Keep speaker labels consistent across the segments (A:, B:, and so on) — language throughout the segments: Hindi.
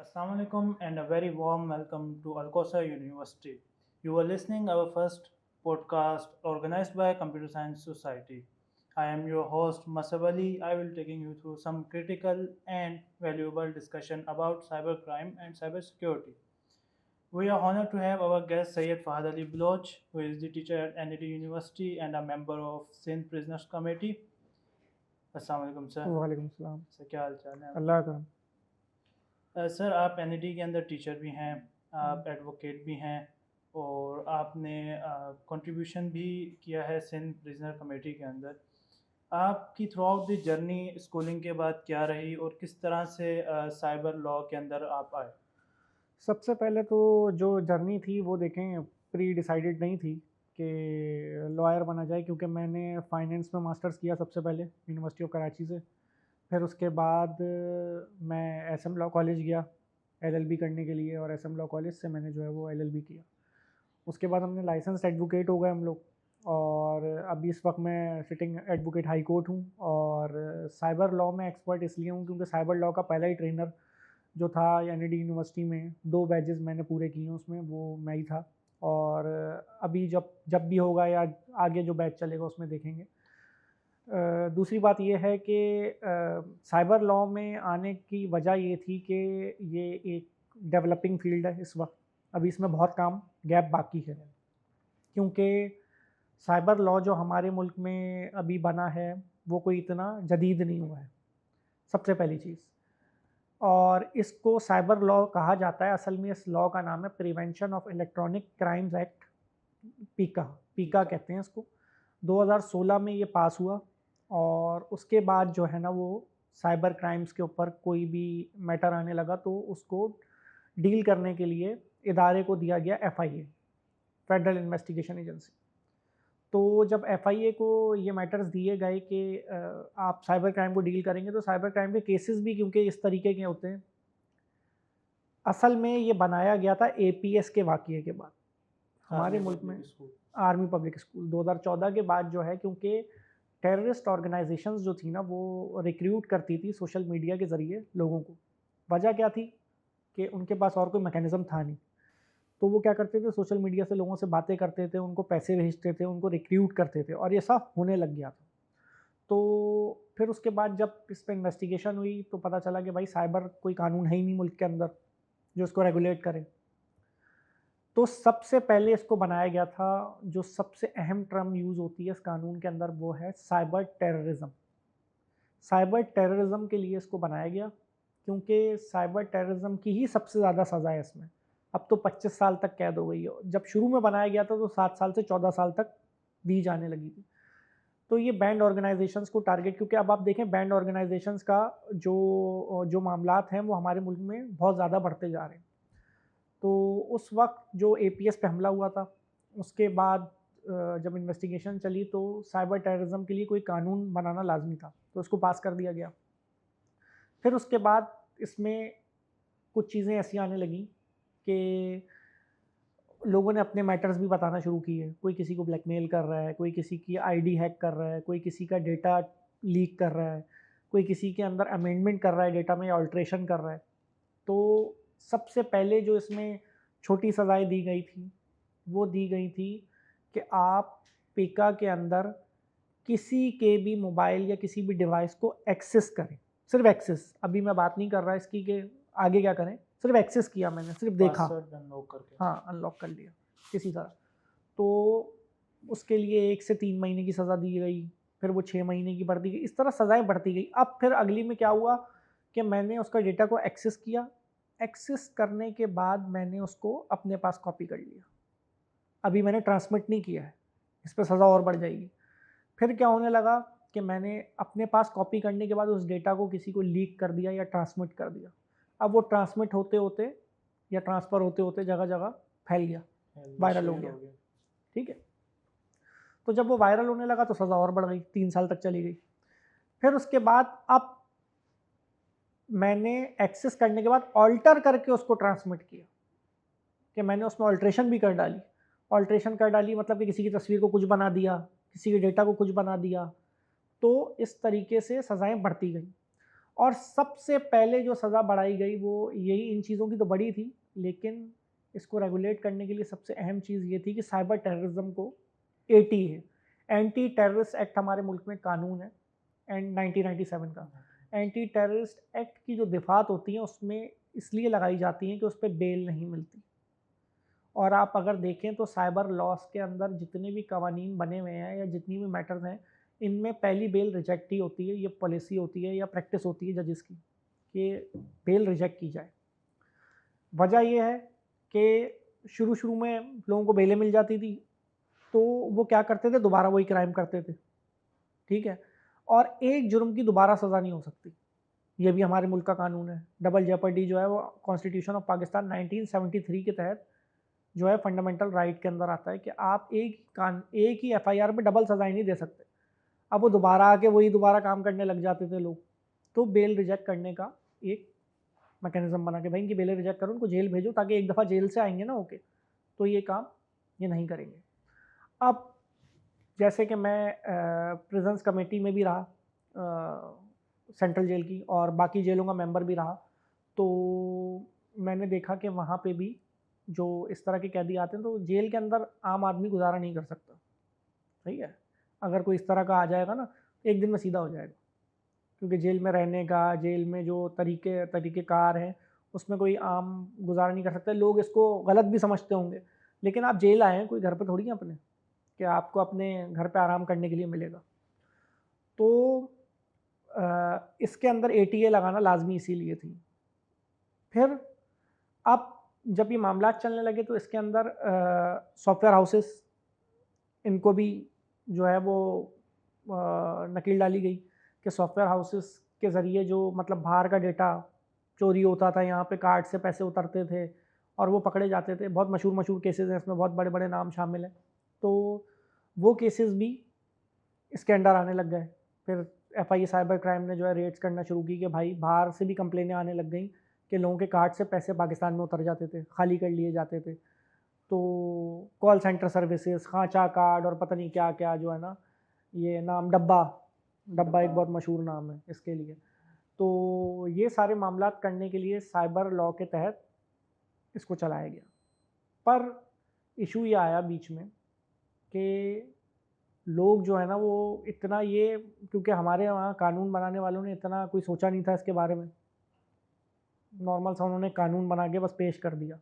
A: Assalamu alaikum and a very warm welcome to Al Qausar University. You are listening our first podcast organized by Computer Science Society. I am your host Masab Ali. I will taking you through some critical and valuable discussion about cybercrime and cybersecurity. We are honored to have our guest Syed Fahad Ali Bloch, who is the teacher at NED University and a member of Sindh Prisoners Committee. Assalamu alaikum sir.
B: वालेकुम सलाम।
A: सर क्या हाल चाल है आपके?
B: अल्लाह का।
A: सर आप एनईडी के अंदर टीचर भी हैं, आप एडवोकेट भी हैं और आपने कंट्रीब्यूशन भी किया है सिंध प्रिजनर कमेटी के अंदर। आपकी through out the journey schooling के बाद क्या रही और किस तरह से साइबर लॉ के अंदर आप आए?
B: सबसे पहले तो जो जर्नी थी वो देखें प्री डिसाइडेड नहीं थी कि लॉयर बना जाए, क्योंकि मैंने फाइनेंस में मास्टर्स किया सबसे पहले यूनिवर्सिटी ऑफ कराची से। फिर उसके बाद मैं एसएम लॉ कॉलेज गया एलएलबी करने के लिए, और एसएम लॉ कॉलेज से मैंने जो है वो एलएलबी किया। उसके बाद हमने लाइसेंस एडवोकेट हो गए हम लोग, और अभी इस वक्त मैं सिटिंग एडवोकेट हाई कोर्ट हूँ। और साइबर लॉ में एक्सपर्ट इसलिए हूँ क्योंकि साइबर लॉ का पहला ही ट्रेनर जो था एनईडी यूनिवर्सिटी में, 2 बैचेस मैंने पूरे किए हैं उसमें, वो मैं ही था। और अभी जब जब भी होगा या आगे जो बैच चलेगा उसमें देखेंगे। दूसरी बात ये है कि साइबर लॉ में आने की वजह ये थी कि ये एक डेवलपिंग फील्ड है इस वक्त, अभी इसमें बहुत काम गैप बाकी है, क्योंकि साइबर लॉ जो हमारे मुल्क में अभी बना है वो कोई इतना जदीद नहीं हुआ है, सबसे पहली चीज़। और इसको साइबर लॉ कहा जाता है, असल में इस लॉ का नाम है prevention of electronic crimes act, पीका पीका कहते हैं इसको। 2016 में ये पास हुआ, और उसके बाद जो है ना वो साइबर क्राइम्स के ऊपर कोई भी मैटर आने लगा तो उसको डील करने के लिए इदारे को दिया गया एफआईए, फेडरल इन्वेस्टिगेशन एजेंसी। तो जब एफआईए को ये मैटर्स दिए गए कि आप साइबर क्राइम को डील करेंगे, तो साइबर क्राइम के केसेस भी क्योंकि इस तरीके के होते हैं, असल में ये बनाया गया था एपीएस के वाक़ये के बाद हमारे मुल्क में, आर्मी पब्लिक स्कूल 2014 के बाद जो है, क्योंकि टेररिस्ट ऑर्गेनाइजेशंस जो थी ना वो रिक्रूट करती थी सोशल मीडिया के ज़रिए लोगों को। वजह क्या थी कि उनके पास और कोई मैकेनिज़्म था नहीं, तो वो क्या करते थे, सोशल मीडिया से लोगों से बातें करते थे, उनको पैसे भेजते थे, उनको रिक्रूट करते थे, और ये सब होने लग गया था। तो फिर उसके बाद जब इस पर इन्वेस्टिगेशन हुई तो पता चला कि भाई साइबर कोई कानून है ही नहीं मुल्क के अंदर जो इसको रेगुलेट करे। तो सबसे पहले इसको बनाया गया था, जो सबसे अहम टर्म यूज़ होती है इस कानून के अंदर वो है साइबर टेररिज्म। साइबर टेररिज्म के लिए इसको बनाया गया क्योंकि साइबर टेररिज्म की ही सबसे ज़्यादा सज़ा है इसमें। अब तो 25 साल तक कैद हो गई है, जब शुरू में बनाया गया था तो 7 साल से 14 साल तक दी जाने लगी थी। तो ये बैंड ऑर्गेनाइजेशंस को टारगेट, क्योंकि अब आप देखें बैंड ऑर्गेनाइजेशंस का जो मामलात हैं वो हमारे मुल्क में बहुत ज़्यादा बढ़ते जा रहे हैं। तो उस वक्त जो एपीएस पे हमला हुआ था, उसके बाद जब इन्वेस्टिगेशन चली तो साइबर टेररिज्म के लिए कोई कानून बनाना लाजमी था, तो उसको पास कर दिया गया। फिर उसके बाद इसमें कुछ चीज़ें ऐसी आने लगी कि लोगों ने अपने मैटर्स भी बताना शुरू किए। कोई किसी को ब्लैकमेल कर रहा है, कोई किसी की आईडी हैक कर रहा है, कोई किसी का डेटा लीक कर रहा है, कोई किसी के अंदर अमेंडमेंट कर रहा है डेटा में या अल्ट्रेशन कर रहा है। तो सबसे पहले जो इसमें छोटी सज़ाएँ दी गई थी वो दी गई थी कि आप पीका के अंदर किसी के भी मोबाइल या किसी भी डिवाइस को एक्सेस करें, सिर्फ एक्सेस। अभी मैं बात नहीं कर रहा इसकी कि आगे क्या करें, सिर्फ एक्सेस किया मैंने, सिर्फ देखा,
A: अनलॉक करके,
B: हाँ अनलॉक कर लिया किसी तरह, तो उसके लिए 1 से 3 महीने की सज़ा दी गई, फिर वो 6 महीने की बढ़ दी गई, इस तरह सज़ाएँ बढ़ती गई। अब फिर अगली में क्या हुआ कि मैंने उसका डेटा को एक्सेस किया, एक्सेस करने के बाद मैंने उसको अपने पास कॉपी कर लिया। अभी मैंने ट्रांसमिट नहीं किया है, इस पे सज़ा और बढ़ जाएगी। फिर क्या होने लगा कि मैंने अपने पास कॉपी करने के बाद उस डेटा को किसी को लीक कर दिया या ट्रांसमिट कर दिया। अब वो ट्रांसमिट होते होते या ट्रांसफ़र होते होते जगह जगह फैल गया, वायरल हो गया, ठीक है। तो जब वो वायरल होने लगा तो सज़ा और बढ़ गई, 3 साल तक चली गई। फिर उसके बाद अब मैंने एक्सेस करने के बाद ऑल्टर करके उसको ट्रांसमिट किया, कि मैंने उसमें ऑल्ट्रेशन भी कर डाली। ऑल्ट्रेशन कर डाली मतलब कि किसी की तस्वीर को कुछ बना दिया, किसी के डेटा को कुछ बना दिया। तो इस तरीके से सज़ाएँ बढ़ती गई। और सबसे पहले जो सज़ा बढ़ाई गई वो यही, इन चीज़ों की तो बड़ी थी, लेकिन इसको रेगुलेट करने के लिए सबसे अहम चीज़ ये थी कि साइबर टेररिज्म को एटी है, एंटी टेररिस्ट एक्ट हमारे मुल्क में कानून है एंड 1997 का। एंटी टेररिस्ट एक्ट की जो दिफात होती है उसमें इसलिए लगाई जाती हैं कि उस पर बेल नहीं मिलती। और आप अगर देखें तो साइबर लॉस के अंदर जितने भी कवानीन बने हुए हैं या जितनी भी मैटर्स हैं, इनमें पहली बेल रिजेक्ट ही होती है। ये पॉलिसी होती है या प्रैक्टिस होती है जजेस की कि बेल रिजेक्ट की जाए। वजह यह है कि शुरू में लोगों को बेलें मिल जाती थी, तो वो क्या करते थे, दोबारा वही क्राइम करते थे, ठीक है। और एक जुर्म की दोबारा सज़ा नहीं हो सकती, ये भी हमारे मुल्क का कानून है। डबल जेपर्डी जो है वो कॉन्स्टिट्यूशन ऑफ पाकिस्तान 1973 के तहत जो है फंडामेंटल राइट के अंदर आता है कि आप एक ही एफआईआर में डबल सजाएं नहीं दे सकते। अब वो दोबारा आके वही दोबारा काम करने लग जाते थे लोग, तो बेल रिजेक्ट करने का एक मैकेनिज्म बना के भाई इनकी बेल रिजेक्ट करो, उनको जेल भेजो, ताकि एक दफ़ा जेल से आएंगे ना ओके, तो ये काम ये नहीं करेंगे। अब जैसे कि मैं प्रिजन्स कमेटी में भी रहा, सेंट्रल जेल की, और बाकी जेलों का मेंबर भी रहा, तो मैंने देखा कि वहाँ पे भी जो इस तरह के कैदी आते हैं तो जेल के अंदर आम आदमी गुजारा नहीं कर सकता, सही है। अगर कोई इस तरह का आ जाएगा ना, एक दिन में सीधा हो जाएगा, क्योंकि जेल में रहने का, जेल में जो तरीक़ेकार हैं, उसमें कोई आम गुजारा नहीं कर सकता। लोग इसको गलत भी समझते होंगे, लेकिन आप जेल आए हैं, कोई घर पे थोड़ी हैं अपने, कि आपको अपने घर पे आराम करने के लिए मिलेगा। तो इसके अंदर एटीए लगाना लाजमी इसीलिए थी। फिर अब जब ये मामला चलने लगे तो इसके अंदर सॉफ्टवेयर हाउसेस, इनको भी जो है वो नकील डाली गई कि सॉफ्टवेयर हाउसेस के ज़रिए जो मतलब बाहर का डेटा चोरी होता था, यहाँ पे कार्ड से पैसे उतरते थे और वो पकड़े जाते थे। बहुत मशहूर केसेस हैं, इसमें बहुत बड़े बड़े नाम शामिल हैं। तो वो केसेस भी इसके अंडर आने लग गए। फिर एफआईए साइबर क्राइम ने जो है रेड्स करना शुरू की कि भाई बाहर से भी कंप्लेनें आने लग गई कि लोगों के कार्ड से पैसे पाकिस्तान में उतर जाते थे, खाली कर लिए जाते थे। तो कॉल सेंटर सर्विसेज, खांचा कार्ड और पता नहीं क्या क्या जो है ना, ये नाम डब्बा डब्बा एक बहुत मशहूर नाम है इसके लिए। तो ये सारे मामला करने के लिए साइबर लॉ के तहत इसको चलाया गया। पर इशू ये आया बीच में कि लोग जो है ना वो इतना ये, क्योंकि हमारे वहाँ कानून बनाने वालों ने इतना कोई सोचा नहीं था इसके बारे में, नॉर्मल सा उन्होंने कानून बना के बस पेश कर दिया।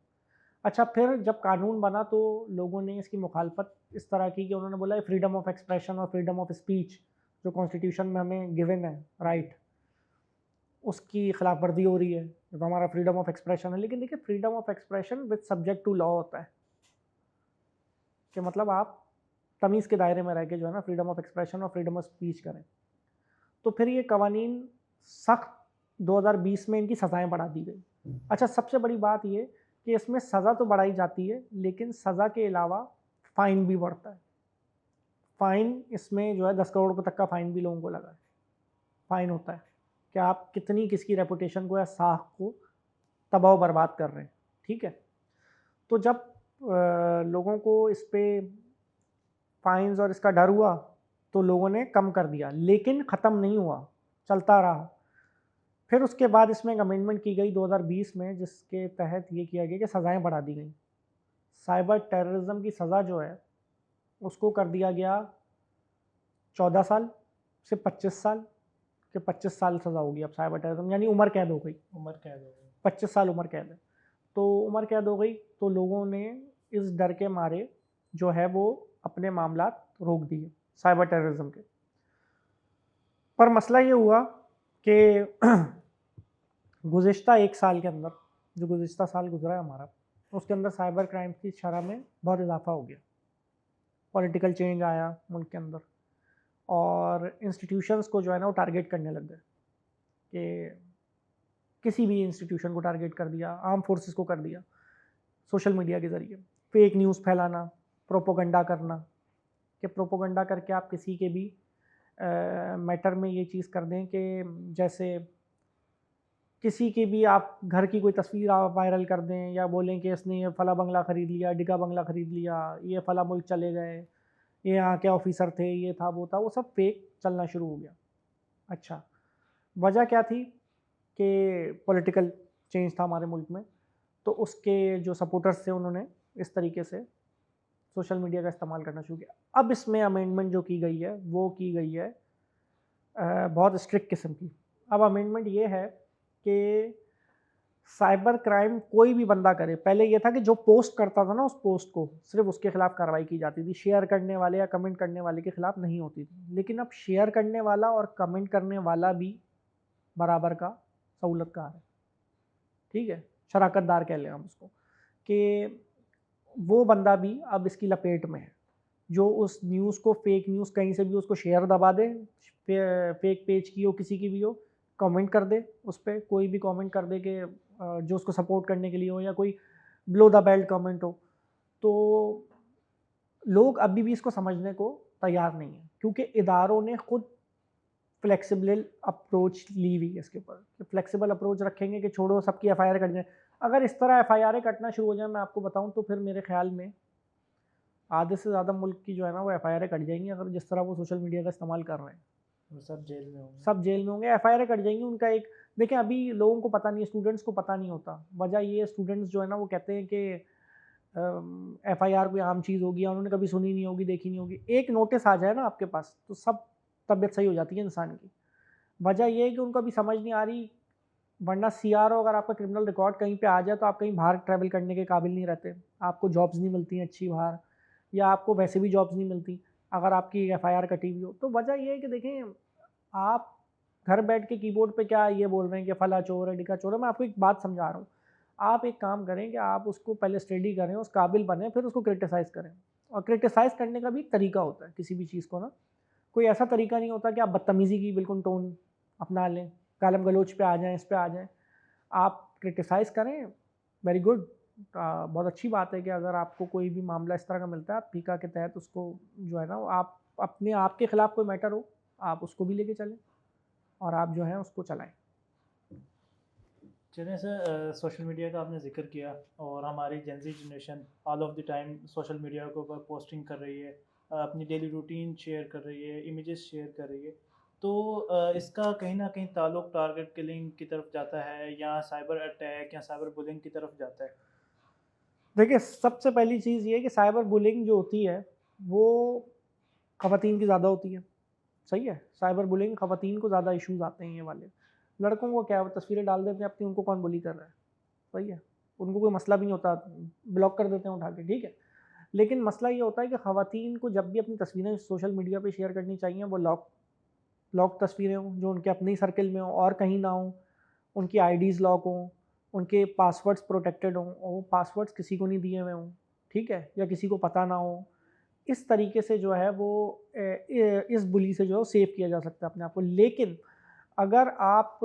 B: अच्छा, फिर जब कानून बना तो लोगों ने इसकी मुखालफत इस तरह की कि उन्होंने बोला फ्रीडम ऑफ एक्सप्रेशन और फ्रीडम ऑफ स्पीच जो कॉन्स्टिट्यूशन में हमें गिवन है राइट, उसकी खिलाफ वर्जी हो रही है। तो हमारा फ्रीडम ऑफ एक्सप्रेशन है, लेकिन देखिए freedom of expression with subject to law होता है, कि मतलब आप तमीज़ के दायरे में रह के जो है ना फ्रीडम ऑफ एक्सप्रेशन और फ्रीडम ऑफ स्पीच करें। तो फिर ये कवानीन सख्त 2020 में इनकी सज़ाएं बढ़ा दी गई। अच्छा, सबसे बड़ी बात ये कि इसमें सज़ा तो बढ़ाई जाती है, लेकिन सज़ा के अलावा फ़ाइन भी बढ़ता है। फ़ाइन इसमें जो है 10 करोड़ रुपए तक का फ़ाइन भी लोगों को लगा है। फ़ाइन होता है कि आप कितनी किसकी रेपुटेशन को या साख को तबाह बर्बाद कर रहे हैं, ठीक है। तो जब लोगों को इस पे फाइन्स और इसका डर हुआ तो लोगों ने कम कर दिया, लेकिन ख़त्म नहीं हुआ, चलता रहा। फिर उसके बाद इसमें एक अमेंडमेंट की गई 2020 में, जिसके तहत ये किया गया कि सज़ाएं बढ़ा दी गई। साइबर टेररिज्म की सज़ा जो है उसको कर दिया गया 14 साल से 25 साल, कि 25 साल सज़ा होगी अब साइबर टेररिज्म, यानी उम्र कैद हो गई।
A: उम्र कैद हो गई।
B: 25 साल उम्र कैद है, तो उम्र कैद हो गई, तो लोगों ने इस डर के मारे जो है वो अपने मामला रोक दिए साइबर टेररिज्म के। पर मसला ये हुआ कि गुज़िश्ता एक साल के अंदर, जो गुज़िश्ता साल गुजरा है हमारा, उसके अंदर साइबर क्राइम की शरह में बहुत इजाफा हो गया। पॉलिटिकल चेंज आया मुल्क के अंदर और इंस्टीट्यूशंस को जो है ना वो टारगेट करने लग गए, कि किसी भी इंस्टीट्यूशन को टारगेट कर दिया, आर्म फोर्सेस को कर दिया, सोशल मीडिया के ज़रिए फेक न्यूज़ फैलाना, प्रोपोगंडा करना, कि प्रोपोगंडा करके आप किसी के भी मैटर में ये चीज़ कर दें कि जैसे किसी की भी आप घर की कोई तस्वीर आप वायरल कर दें या बोलें कि इसने ये फ़ला बंगला ख़रीद लिया, डिगा बंगला ख़रीद लिया, ये फ़ला मुल्क चले गए, ये यहाँ के ऑफिसर थे, ये था वो था, वो सब फेक चलना शुरू हो गया। अच्छा, वजह क्या थी कि पॉलिटिकल चेंज था हमारे मुल्क में, तो उसके जो सपोर्टर्स थे उन्होंने इस तरीके से सोशल मीडिया का इस्तेमाल करना शुरू किया। अब इसमें अमेंडमेंट जो की गई है वो की गई है बहुत स्ट्रिक्ट किस्म की। अब अमेंडमेंट ये है कि साइबर क्राइम कोई भी बंदा करे, पहले ये था कि जो पोस्ट करता था ना उस पोस्ट को सिर्फ उसके खिलाफ कार्रवाई की जाती थी, शेयर करने वाले या कमेंट करने वाले के खिलाफ नहीं होती थी। लेकिन अब शेयर करने वाला और कमेंट करने वाला भी बराबर का सहूलतकार है, ठीक है, शराकतदार कह लें हम उसको, कि वो बंदा भी अब इसकी लपेट में है। जो उस न्यूज़ को, फेक न्यूज़ कहीं से भी उसको शेयर दबा दे, फेक पेज की हो किसी की भी हो, कमेंट कर दे उस पर, कोई भी कमेंट कर दे कि जो उसको सपोर्ट करने के लिए हो, या कोई बिलो द बेल्ट कमेंट हो, तो लोग अभी भी इसको समझने को तैयार नहीं है, क्योंकि इदारों ने खुद फ्लेक्सिबल अप्रोच ली हुई है इसके ऊपर, कि फ्लेक्सिबल अप्रोच रखेंगे कि छोड़ो सबकी एफआईआर कट जाए। अगर इस तरह एफआईआर कटना शुरू हो जाए, मैं आपको बताऊं, तो फिर मेरे ख्याल में आधे से ज़्यादा मुल्क की जो है ना वो एफआईआर कट जाएंगी, अगर जिस तरह वो सोशल मीडिया का इस्तेमाल कर रहे हैं।
A: वो सब जेल में होंगे।
B: सब जेल में होंगे, एफआईआर कट जाएंगी उनका। एक देखें, अभी लोगों को पता नहीं है, स्टूडेंट्स को पता नहीं होता। वजह ये, स्टूडेंट्स जो है ना वो कहते हैं कि एफआईआर कोई आम चीज़ होगी, उन्होंने कभी सुनी नहीं होगी, देखी नहीं होगी। एक नोटिस आ जाए ना आपके पास तो सब तबीयत सही हो जाती है इंसान की। वजह ये है कि उनको अभी समझ नहीं आ रही, वरना सीआरओ अगर आपका क्रिमिनल रिकॉर्ड कहीं पे आ जाए तो आप कहीं बाहर ट्रैवल करने के काबिल नहीं रहते, आपको जॉब्स नहीं मिलती हैं अच्छी बाहर, या आपको वैसे भी जॉब्स नहीं मिलती अगर आपकी एफआईआर कटी हुई हो। तो वजह ये है कि देखें, आप घर बैठ के कीबोर्ड पे क्या ये बोल रहे हैं कि फला चोर है, ढिका चोर है। मैं आपको एक बात समझा रहा हूँ, आप एक काम करें कि आप उसको पहले स्टडी करें, उस काबिल बने, फिर उसको क्रिटिसाइज़ करें। और क्रिटिसाइज़ करने का भी एक तरीका होता है किसी भी चीज़ को ना, कोई ऐसा तरीका नहीं होता कि आप बदतमीज़ी की बिल्कुल टोन अपना लें, गालम गलोच पे आ जाएँ, इस पे आ जाएँ। आप क्रिटिसाइज़ करें, वेरी गुड, बहुत अच्छी बात है कि अगर आपको कोई भी मामला इस तरह का मिलता है, आप पीका के तहत उसको जो है ना, आप अपने आप के खिलाफ कोई मैटर हो, आप उसको भी लेके चलें और आप जो है उसको चलाएं।
A: चलिए सर, सोशल मीडिया का आपने जिक्र किया, और हमारी Gen Z generation all of the time social media के ऊपर पोस्टिंग कर रही है, अपनी डेली रूटीन शेयर कर रही है, इमेजेस शेयर कर रही है। तो इसका कहीं ना कहीं ताल्लुक टारगेट किलिंग की तरफ जाता है, या साइबर अटैक या साइबर बुलिंग की तरफ जाता है?
B: देखिए, सबसे पहली चीज़ ये है कि साइबर बुलिंग जो होती है वो ख़वातीन की ज़्यादा होती है, सही है। साइबर बुलिंग ख़वातीन को ज़्यादा इश्यूज़ आते हैं ये वाले। लड़कों को क्या है, वो तस्वीरें डाल देते हैं अपनी, उनको कौन बुली कर रहा है, सही है। उनको कोई मसला भी नहीं होता, ब्लॉक कर देते हैं उठा के, ठीक है। लेकिन मसला ये होता है कि ख़वातीन को जब भी अपनी तस्वीरें सोशल मीडिया पे शेयर करनी चाहिए, वो लॉक लॉक तस्वीरें हों, जो उनके अपने ही सर्कल में हों और कहीं ना हों, उनकी आईडीज़ लॉक हों, उनके पासवर्ड्स प्रोटेक्टेड हों, और वो पासवर्ड्स किसी को नहीं दिए हुए हों, ठीक है, या किसी को पता ना हो। इस तरीके से जो है वो इस बुली से जो है सेव किया जा सकता है अपने आप को। लेकिन अगर आप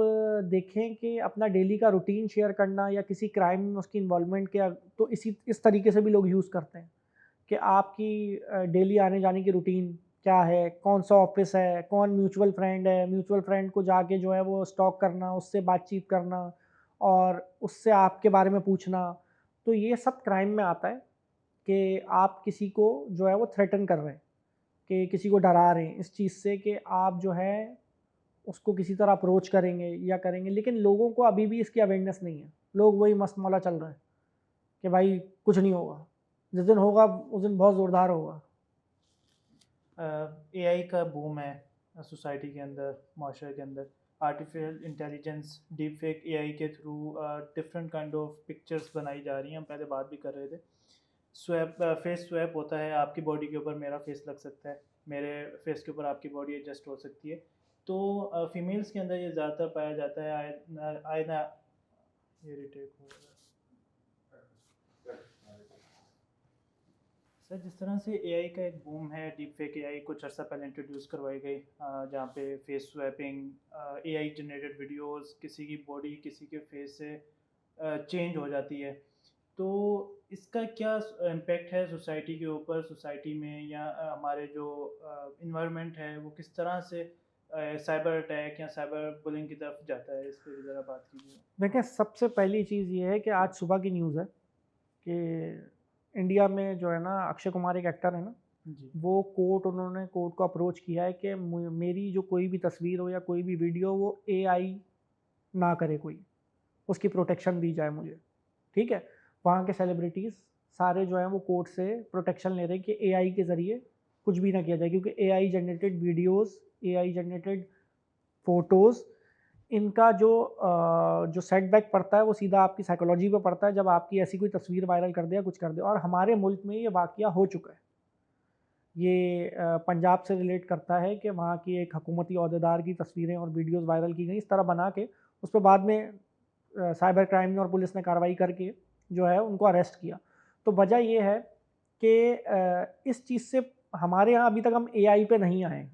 B: देखें कि अपना डेली का रूटीन शेयर करना या किसी क्राइम में उसकी इन्वॉल्वमेंट के, तो इस तरीके से भी लोग यूज़ करते हैं कि आपकी डेली आने जाने की रूटीन क्या है, कौन सा ऑफिस है, कौन म्यूचुअल फ्रेंड है, म्यूचुअल फ्रेंड को जाके जो है वो स्टॉक करना, उससे बातचीत करना और उससे आपके बारे में पूछना। तो ये सब क्राइम में आता है कि आप किसी को जो है वो थ्रेटन कर रहे हैं, कि किसी को डरा रहे हैं इस चीज़ से कि आप जो है उसको किसी तरह अप्रोच करेंगे या करेंगे। लेकिन लोगों को अभी भी इसकी अवेयरनेस नहीं है, लोग वही मस्त मौला चल रहे हैं कि भाई कुछ नहीं होगा, जिस दिन होगा उस दिन बहुत ज़ोरदार होगा।
A: एआई का बूम है सोसाइटी के अंदर, माशरे के अंदर। Artificial intelligence, deep fake AI के through different kind of pictures बनाई जा रही हैं। हम पहले बात भी कर रहे थे, स्वैप, फेस स्वैप होता है, आपकी बॉडी के ऊपर मेरा फेस लग सकता है, मेरे फेस के ऊपर आपकी बॉडी एडजस्ट हो सकती है। तो फीमेल्स के अंदर ये ज़्यादातर पाया जाता है। आए ना, ये रिटेक हो रहा है सर। जिस तरह से एआई का एक बूम है, डीप फेक एआई कुछ अर्सा पहले इंट्रोड्यूस करवाई गई, जहाँ पे face swapping, AI generated videos, किसी की बॉडी किसी के फेस से चेंज हो जाती है। तो इसका क्या इम्पेक्ट है सोसाइटी के ऊपर, सोसाइटी में, या हमारे जो इन्वायरमेंट है वो किस तरह से साइबर अटैक या साइबर बुलिंग की तरफ जाता है? इस पर ज़रा बात कीजिए।
B: देखिए, सबसे पहली चीज़ ये है कि आज सुबह की न्यूज़ है कि इंडिया में जो है ना, अक्षय कुमार एक एक्टर है ना,
A: जी।
B: वो उन्होंने कोर्ट को अप्रोच किया है कि मेरी जो कोई भी तस्वीर हो या कोई भी वीडियो वो एआई ना करे कोई, उसकी प्रोटेक्शन दी जाए मुझे, ठीक है। वहाँ के सेलिब्रिटीज़ सारे जो हैं वो कोर्ट से प्रोटेक्शन ले रहे हैं कि एआई के ज़रिए कुछ भी ना किया जाए, क्योंकि AI generated videos, AI generated photos, इनका जो सेटबैक पड़ता है वो सीधा आपकी साइकोलॉजी पे पड़ता है जब आपकी ऐसी कोई तस्वीर वायरल कर दे या कुछ कर दे। और हमारे मुल्क में ये वाक़या हो चुका है। ये पंजाब से रिलेट करता है कि वहाँ की एक हुकूमती ओहदेदार की तस्वीरें और वीडियोज़ वायरल की गई इस तरह बना के, उस पे बाद में साइबर क्राइम ने और पुलिस ने कार्रवाई करके जो है उनको अरेस्ट किया। तो वजह ये है कि इस चीज़ से हमारे यहाँ अभी तक हम एआई पे नहीं आए हैं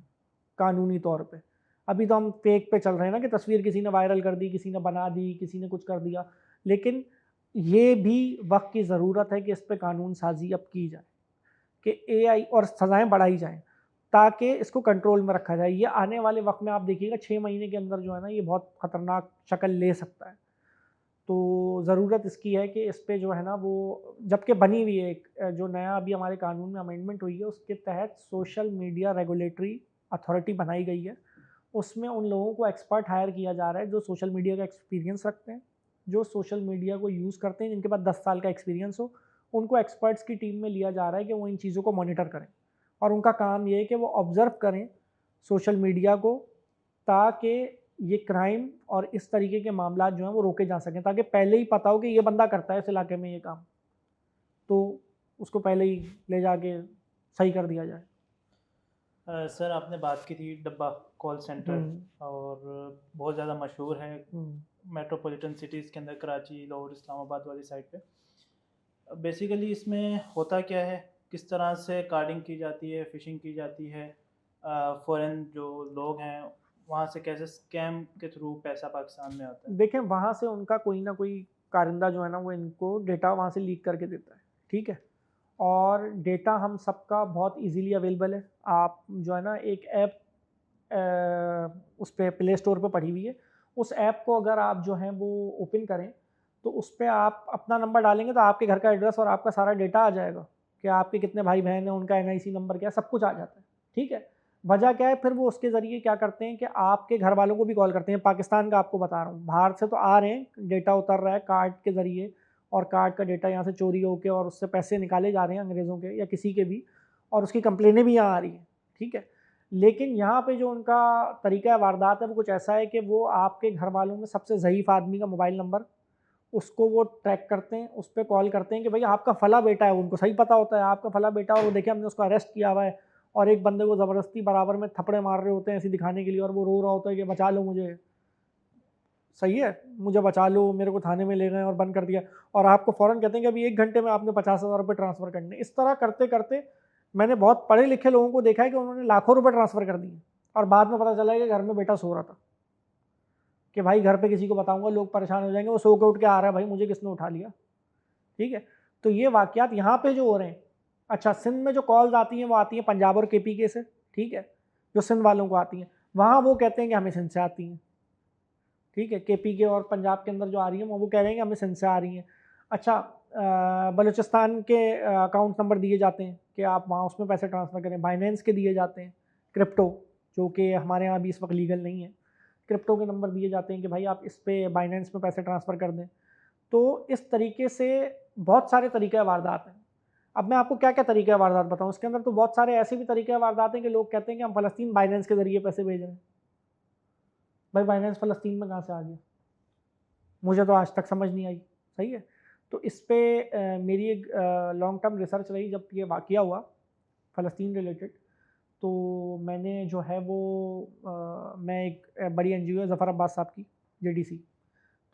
B: कानूनी तौर पे। अभी तो हम फेक पे चल रहे हैं ना कि तस्वीर किसी ने वायरल कर दी, किसी ने बना दी, किसी ने कुछ कर दिया। लेकिन ये भी वक्त की ज़रूरत है कि इस पे कानून साजी अब की जाए कि एआई और सज़ाएँ बढ़ाई जाएँ ताकि इसको कंट्रोल में रखा जाए। ये आने वाले वक्त में आप देखिएगा 6 महीने के अंदर जो है ना ये बहुत ख़तरनाक शक्ल ले सकता है। तो ज़रूरत इसकी है कि इस पे जो है ना वो, जबकि बनी हुई है एक जो नया अभी हमारे कानून में अमेंडमेंट हुई है उसके तहत सोशल मीडिया रेगुलेटरी अथॉरिटी बनाई गई है। उसमें उन लोगों को एक्सपर्ट हायर किया जा रहा है जो सोशल मीडिया का एक्सपीरियंस रखते हैं, जो सोशल मीडिया को यूज़ करते हैं, जिनके पास 10 साल का एक्सपीरियंस हो। उनको एक्सपर्ट्स की टीम में लिया जा रहा है कि वो इन चीज़ों को मॉनिटर करें और उनका काम ये है कि वो ऑब्ज़र्व करें सोशल मीडिया को, ताकि ये क्राइम और इस तरीके के मामला जो हैं वो रोके जा सकें, ताकि पहले ही पता हो कि ये बंदा करता है इस इलाके में ये काम, तो उसको पहले ही ले जाके सही कर दिया जाए।
A: सर आपने बात की थी डब्बा कॉल सेंटर,
B: हम्म।
A: और बहुत ज़्यादा मशहूर है
B: हम्म।
A: मेट्रोपॉलिटन सिटीज़ के अंदर, कराची, लाहौर, इस्लामाबाद वाली साइड पे। बेसिकली इसमें होता क्या है, किस तरह से कार्डिंग की जाती है, फ़िशिंग की जाती है, फ़ॉरेन जो लोग हैं वहाँ से कैसे स्कैम के थ्रू पैसा पाकिस्तान में आता है।
B: देखें, वहाँ से उनका कोई ना कोई कारिंदा जो है ना वो इनको डेटा वहाँ से लीक करके देता है, ठीक है। और डेटा हम सबका बहुत इजीली अवेलेबल है। आप जो है ना एक ऐप उस पे प्ले स्टोर पे पड़ी हुई है, उस ऐप को अगर आप जो है वो ओपन करें तो उस पे आप अपना नंबर डालेंगे तो आपके घर का एड्रेस और आपका सारा डेटा आ जाएगा कि आपके कितने भाई बहन हैं, उनका एनआईसी नंबर क्या है, सब कुछ आ जाता है, ठीक है। वजह क्या है, फिर वो उसके ज़रिए क्या करते हैं कि आपके घर वालों को भी कॉल करते हैं। पाकिस्तान का आपको बता रहा हूँ, बाहर से तो आ रहे हैं, डेटा उतर रहा है कार्ड के ज़रिए और कार्ड का डेटा यहाँ से चोरी होकर और उससे पैसे निकाले जा रहे हैं अंग्रेज़ों के या किसी के भी, और उसकी कंप्लेनें भी यहाँ आ रही हैं, ठीक है। लेकिन यहाँ पे जो उनका तरीका वारदात है वो कुछ ऐसा है कि वो आपके घर वालों में सबसे ज़ईफ़ आदमी का मोबाइल नंबर, उसको वो ट्रैक करते हैं, उस पे कॉल करते हैं कि भाई आपका फला बेटा है, उनको सही पता होता है आपका फला बेटा, और वो देखिए हमने उसको अरेस्ट किया हुआ है, और एक बंदे को ज़बरदस्ती बराबर में थप्पड़े मार रहे होते हैं ऐसे दिखाने के लिए, और वो रो रहा होता है कि बचा लो मुझे, सही है, मुझे बचा लो, मेरे को थाने में ले गए और बंद कर दिया, और आपको फ़ौरन कहते हैं कि अभी 1 घंटे में आपने 50,000 रुपये ट्रांसफ़र करने। इस तरह करते करते मैंने बहुत पढ़े लिखे लोगों को देखा है कि उन्होंने लाखों रुपए ट्रांसफ़र कर दिए और बाद में पता चला है कि घर में बेटा सो रहा था, कि भाई घर पे किसी को बताऊंगा लोग परेशान हो जाएंगे, वो सो के उठ के आ रहा है भाई मुझे किसने उठा लिया, ठीक है। तो ये वाक़यात यहाँ पे जो हो रहे हैं। अच्छा, सिंध में जो कॉल्स आती हैं वो आती हैं पंजाब और केपी के से, ठीक है, जो सिंध वालों को आती हैं, वहाँ वो कहते हैं कि हमें सिंध से आती हैं, ठीक है। केपी के और पंजाब के अंदर जो आ रही है वो कह रहे हैं कि हमें सिंध से आ रही हैं। अच्छा, बलूचिस्तान के अकाउंट नंबर दिए जाते हैं कि आप वहाँ उसमें पैसे ट्रांसफ़र करें, बाइनेंस के दिए जाते हैं, क्रिप्टो जो कि हमारे यहाँ भी इस वक्त लीगल नहीं है, क्रिप्टो के नंबर दिए जाते हैं कि भाई आप इस पे बाइनेंस में पैसे ट्रांसफ़र कर दें। तो इस तरीके से बहुत सारे तरीक़े वारदात हैं। अब मैं आपको क्या क्या तरीक़े वारदात बताऊँ, इसके अंदर तो बहुत सारे ऐसे भी तरीक़े वारदात हैं कि लोग कहते हैं कि हम फ़लस्तीन बाइनेंस के ज़रिए पैसे भेज रहे हैं। भाई बाइनेंस फ़लस्तीन में कहाँ से आ गया, मुझे तो आज तक समझ नहीं आई, सही है। तो इस पे मेरी एक लॉन्ग टर्म रिसर्च रही जब ये वाक़या हुआ फ़लस्तीन रिलेटेड। तो मैंने जो है वो मैं एक बड़ी एनजीओ है ज़फ़र अब्बास साहब की, जेडीसी,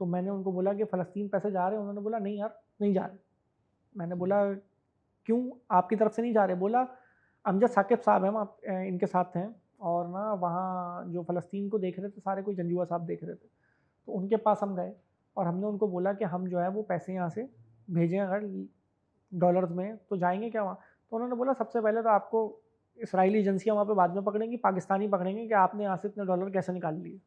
B: तो मैंने उनको बोला कि फ़लस्तीन पैसे जा रहे हैं? उन्होंने बोला नहीं यार नहीं जा रहे। मैंने बोला क्यों, आपकी तरफ से नहीं जा रहे? बोला अमजद साकिब साहब हैं, आप इनके साथ हैं, और ना वहाँ जो फ़लस्तीन को देख रहे थे सारे कोई जंजुआ साहब देख रहे थे, तो उनके पास हम गए और हमने उनको बोला कि हम जो है वो पैसे यहाँ से भेजें अगर डॉलर्स में तो जाएंगे क्या वहाँ। तो उन्होंने बोला सबसे पहले तो आपको इसराइली एजेंसियाँ वहाँ पे बाद में पकड़ेंगी, पाकिस्तानी पकड़ेंगे कि आपने यहाँ से इतने डॉलर कैसे निकाल लिए,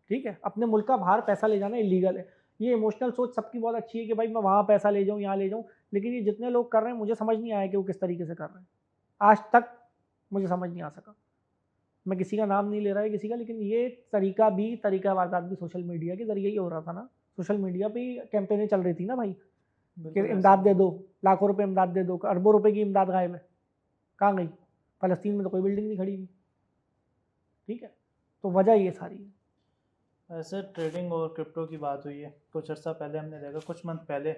B: ठीक है। अपने मुल्क का बाहर पैसा ले जाना इलीगल है। ये इमोशनल सोच सबकी बहुत अच्छी है कि भाई मैं वहाँ पैसा ले जाऊँ, यहाँ ले जाऊँ, लेकिन ये जितने लोग कर रहे हैं मुझे समझ नहीं आया कि वो किस तरीके से कर रहे हैं, आज तक मुझे समझ नहीं आ सका। मैं किसी का नाम नहीं ले रहा है किसी का, लेकिन ये तरीका वारदात भी सोशल मीडिया के ज़रिए ही हो रहा था ना। सोशल मीडिया पे ही कैंपेनें चल रही थी ना भाई, कि
A: बिल्कुल ऐसा
B: इमदाद
A: ही
B: दे
A: है।
B: दो, लाखों रुपए इमदाद दे दो, अरबों रुपए की इमदाद गायब है, कहाँ गई? फ़लस्तीन में तो कोई बिल्डिंग नहीं खड़ी हुई, ठीक है? तो वजह ये सारी है।
A: ऐसे ट्रेडिंग और क्रिप्टो की बात हुई है, कुछ अर्सा पहले हमने देखा, कुछ मंथ पहले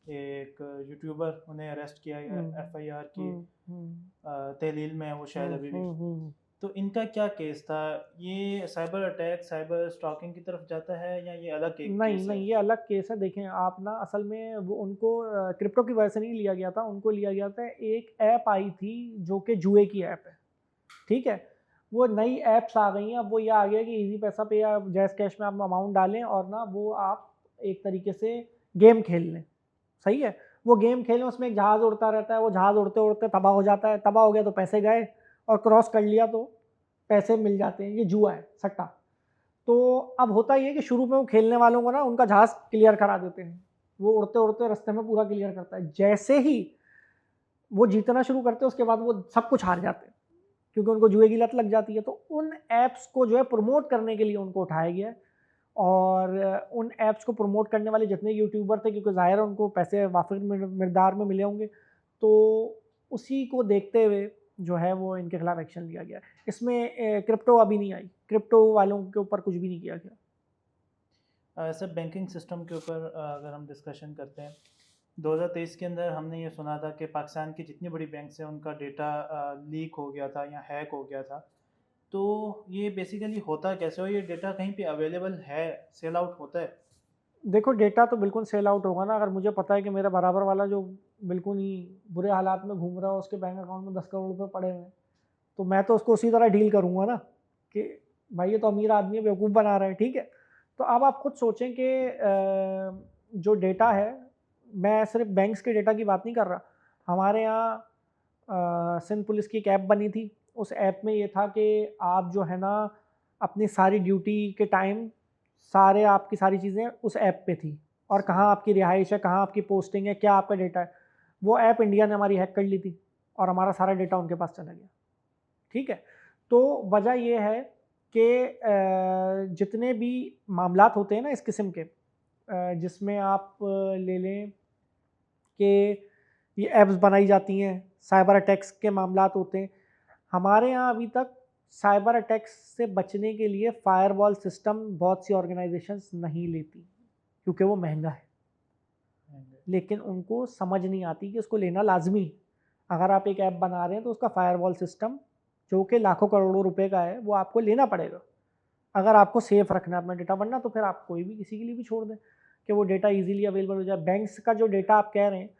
A: एक यूट्यूबर, उन्हें अरेस्ट किया गया
B: हुँ,
A: एफआईआर की
B: हुँ, हुँ,
A: तहलील में है वो शायद
B: हुँ,
A: अभी भी।
B: हुँ, हुँ।
A: तो इनका क्या केस था? ये साइबर अटैक, साइबर स्टॉकिंग की तरफ जाता है या ये अलग एक
B: नहीं,
A: केस है?
B: नहीं, ये अलग केस है। देखें आप ना, असल में वो उनको क्रिप्टो की वजह से नहीं लिया गया था, उनको लिया गया था, एक ऐप आई थी जो कि जुए की ऐप है, ठीक है? वो नई ऐप्स आ गई हैं, अब वो ये आ गया कि ईज़ी पैसा पे या जैज़ कैश में आप अमाउंट डालें और ना वो आप एक तरीके से गेम खेल लें, सही है? वो गेम खेलें, उसमें एक जहाज़ उड़ता रहता है, वो जहाज़ उड़ते-उड़ते तबाह हो जाता है, तबाह हो गया तो पैसे गए, और क्रॉस कर लिया तो पैसे मिल जाते हैं। ये जुआ है, सट्टा। तो अब होता ये है कि शुरू में वो खेलने वालों को ना उनका जहाज़ क्लियर करा देते हैं। वो उड़ते-उड़ते रास्ते में पूरा क्लियर करता है। जैसे ही वो जीतना शुरू करते हैं, उसके बाद वो सब कुछ हार जाते हैं, क्योंकि उनको जुए की लत लग जाती है। तो उन ऐप्स को जो है प्रमोट करने के लिए उनको उठाया गया है, और उन ऐप्स को प्रमोट करने वाले जितने यूट्यूबर थे, क्योंकि ज़ाहिर है उनको पैसे वाफ़िर मिकदार में मिले होंगे, तो उसी को देखते हुए जो है वो इनके खिलाफ एक्शन लिया गया है। इसमें क्रिप्टो अभी नहीं आई, क्रिप्टो वालों के ऊपर कुछ भी नहीं किया गया।
A: ऐसे बैंकिंग सिस्टम के ऊपर अगर हम डिस्कशन करते हैं, 2023 के अंदर हमने ये सुना था कि पाकिस्तान की जितनी बड़ी बैंक्स हैं उनका डेटा लीक हो गया था या हैक हो गया था। तो ये बेसिकली होता कैसे, और ये डेटा कहीं पे अवेलेबल है, सेल आउट होता है?
B: देखो, डेटा तो बिल्कुल सेल आउट होगा ना, अगर मुझे पता है कि मेरा बराबर वाला जो बिल्कुल ही बुरे हालात में घूम रहा है, उसके बैंक अकाउंट में 10 करोड़ रुपए पड़े हुए हैं, तो मैं तो उसको उसी तरह डील करूँगा ना, कि भाई ये तो अमीर आदमी है, बेवकूफ़ बना रहा है, ठीक है? तो अब आप खुद सोचें कि जो डेटा है, मैं सिर्फ़ बैंक्स के डेटा की बात नहीं कर रहा। हमारे यहाँ सिंध पुलिस की एक ऐप बनी थी, उस ऐप में ये था कि आप जो है ना, अपनी सारी ड्यूटी के टाइम सारे आपकी सारी चीज़ें उस ऐप पे थी, और
A: सही
B: कहाँ
A: है।
B: आपकी रिहाइश है, कहाँ आपकी पोस्टिंग है, क्या आपका डेटा है। वो ऐप इंडिया ने हमारी हैक कर ली थी, और हमारा सारा डेटा उनके पास चला गया, ठीक है? तो वजह ये है कि जितने भी मामलात होते हैं ना इस किस्म के, जिसमें आप ले लें कि ये ऐप्स बनाई जाती हैं, साइबर अटैक्स के मामलात होते हैं। हमारे यहाँ अभी तक साइबर अटैक्स से बचने के लिए फायरवॉल सिस्टम बहुत सी ऑर्गेनाइजेशंस नहीं लेती, क्योंकि वो महंगा है। लेकिन उनको समझ नहीं आती कि उसको लेना लाज़मी है। अगर आप एक ऐप बना रहे हैं तो उसका फायरवॉल सिस्टम, जो कि लाखों करोड़ों रुपए का है, वो आपको लेना पड़ेगा। अगर आपको सेफ रखना है अपना डेटा, वरना तो फिर आप कोई भी किसी के लिए भी छोड़ दें कि वो डेटा ईज़िली अवेलेबल हो जाए। बैंक्स का जो डेटा आप कह रहे हैं,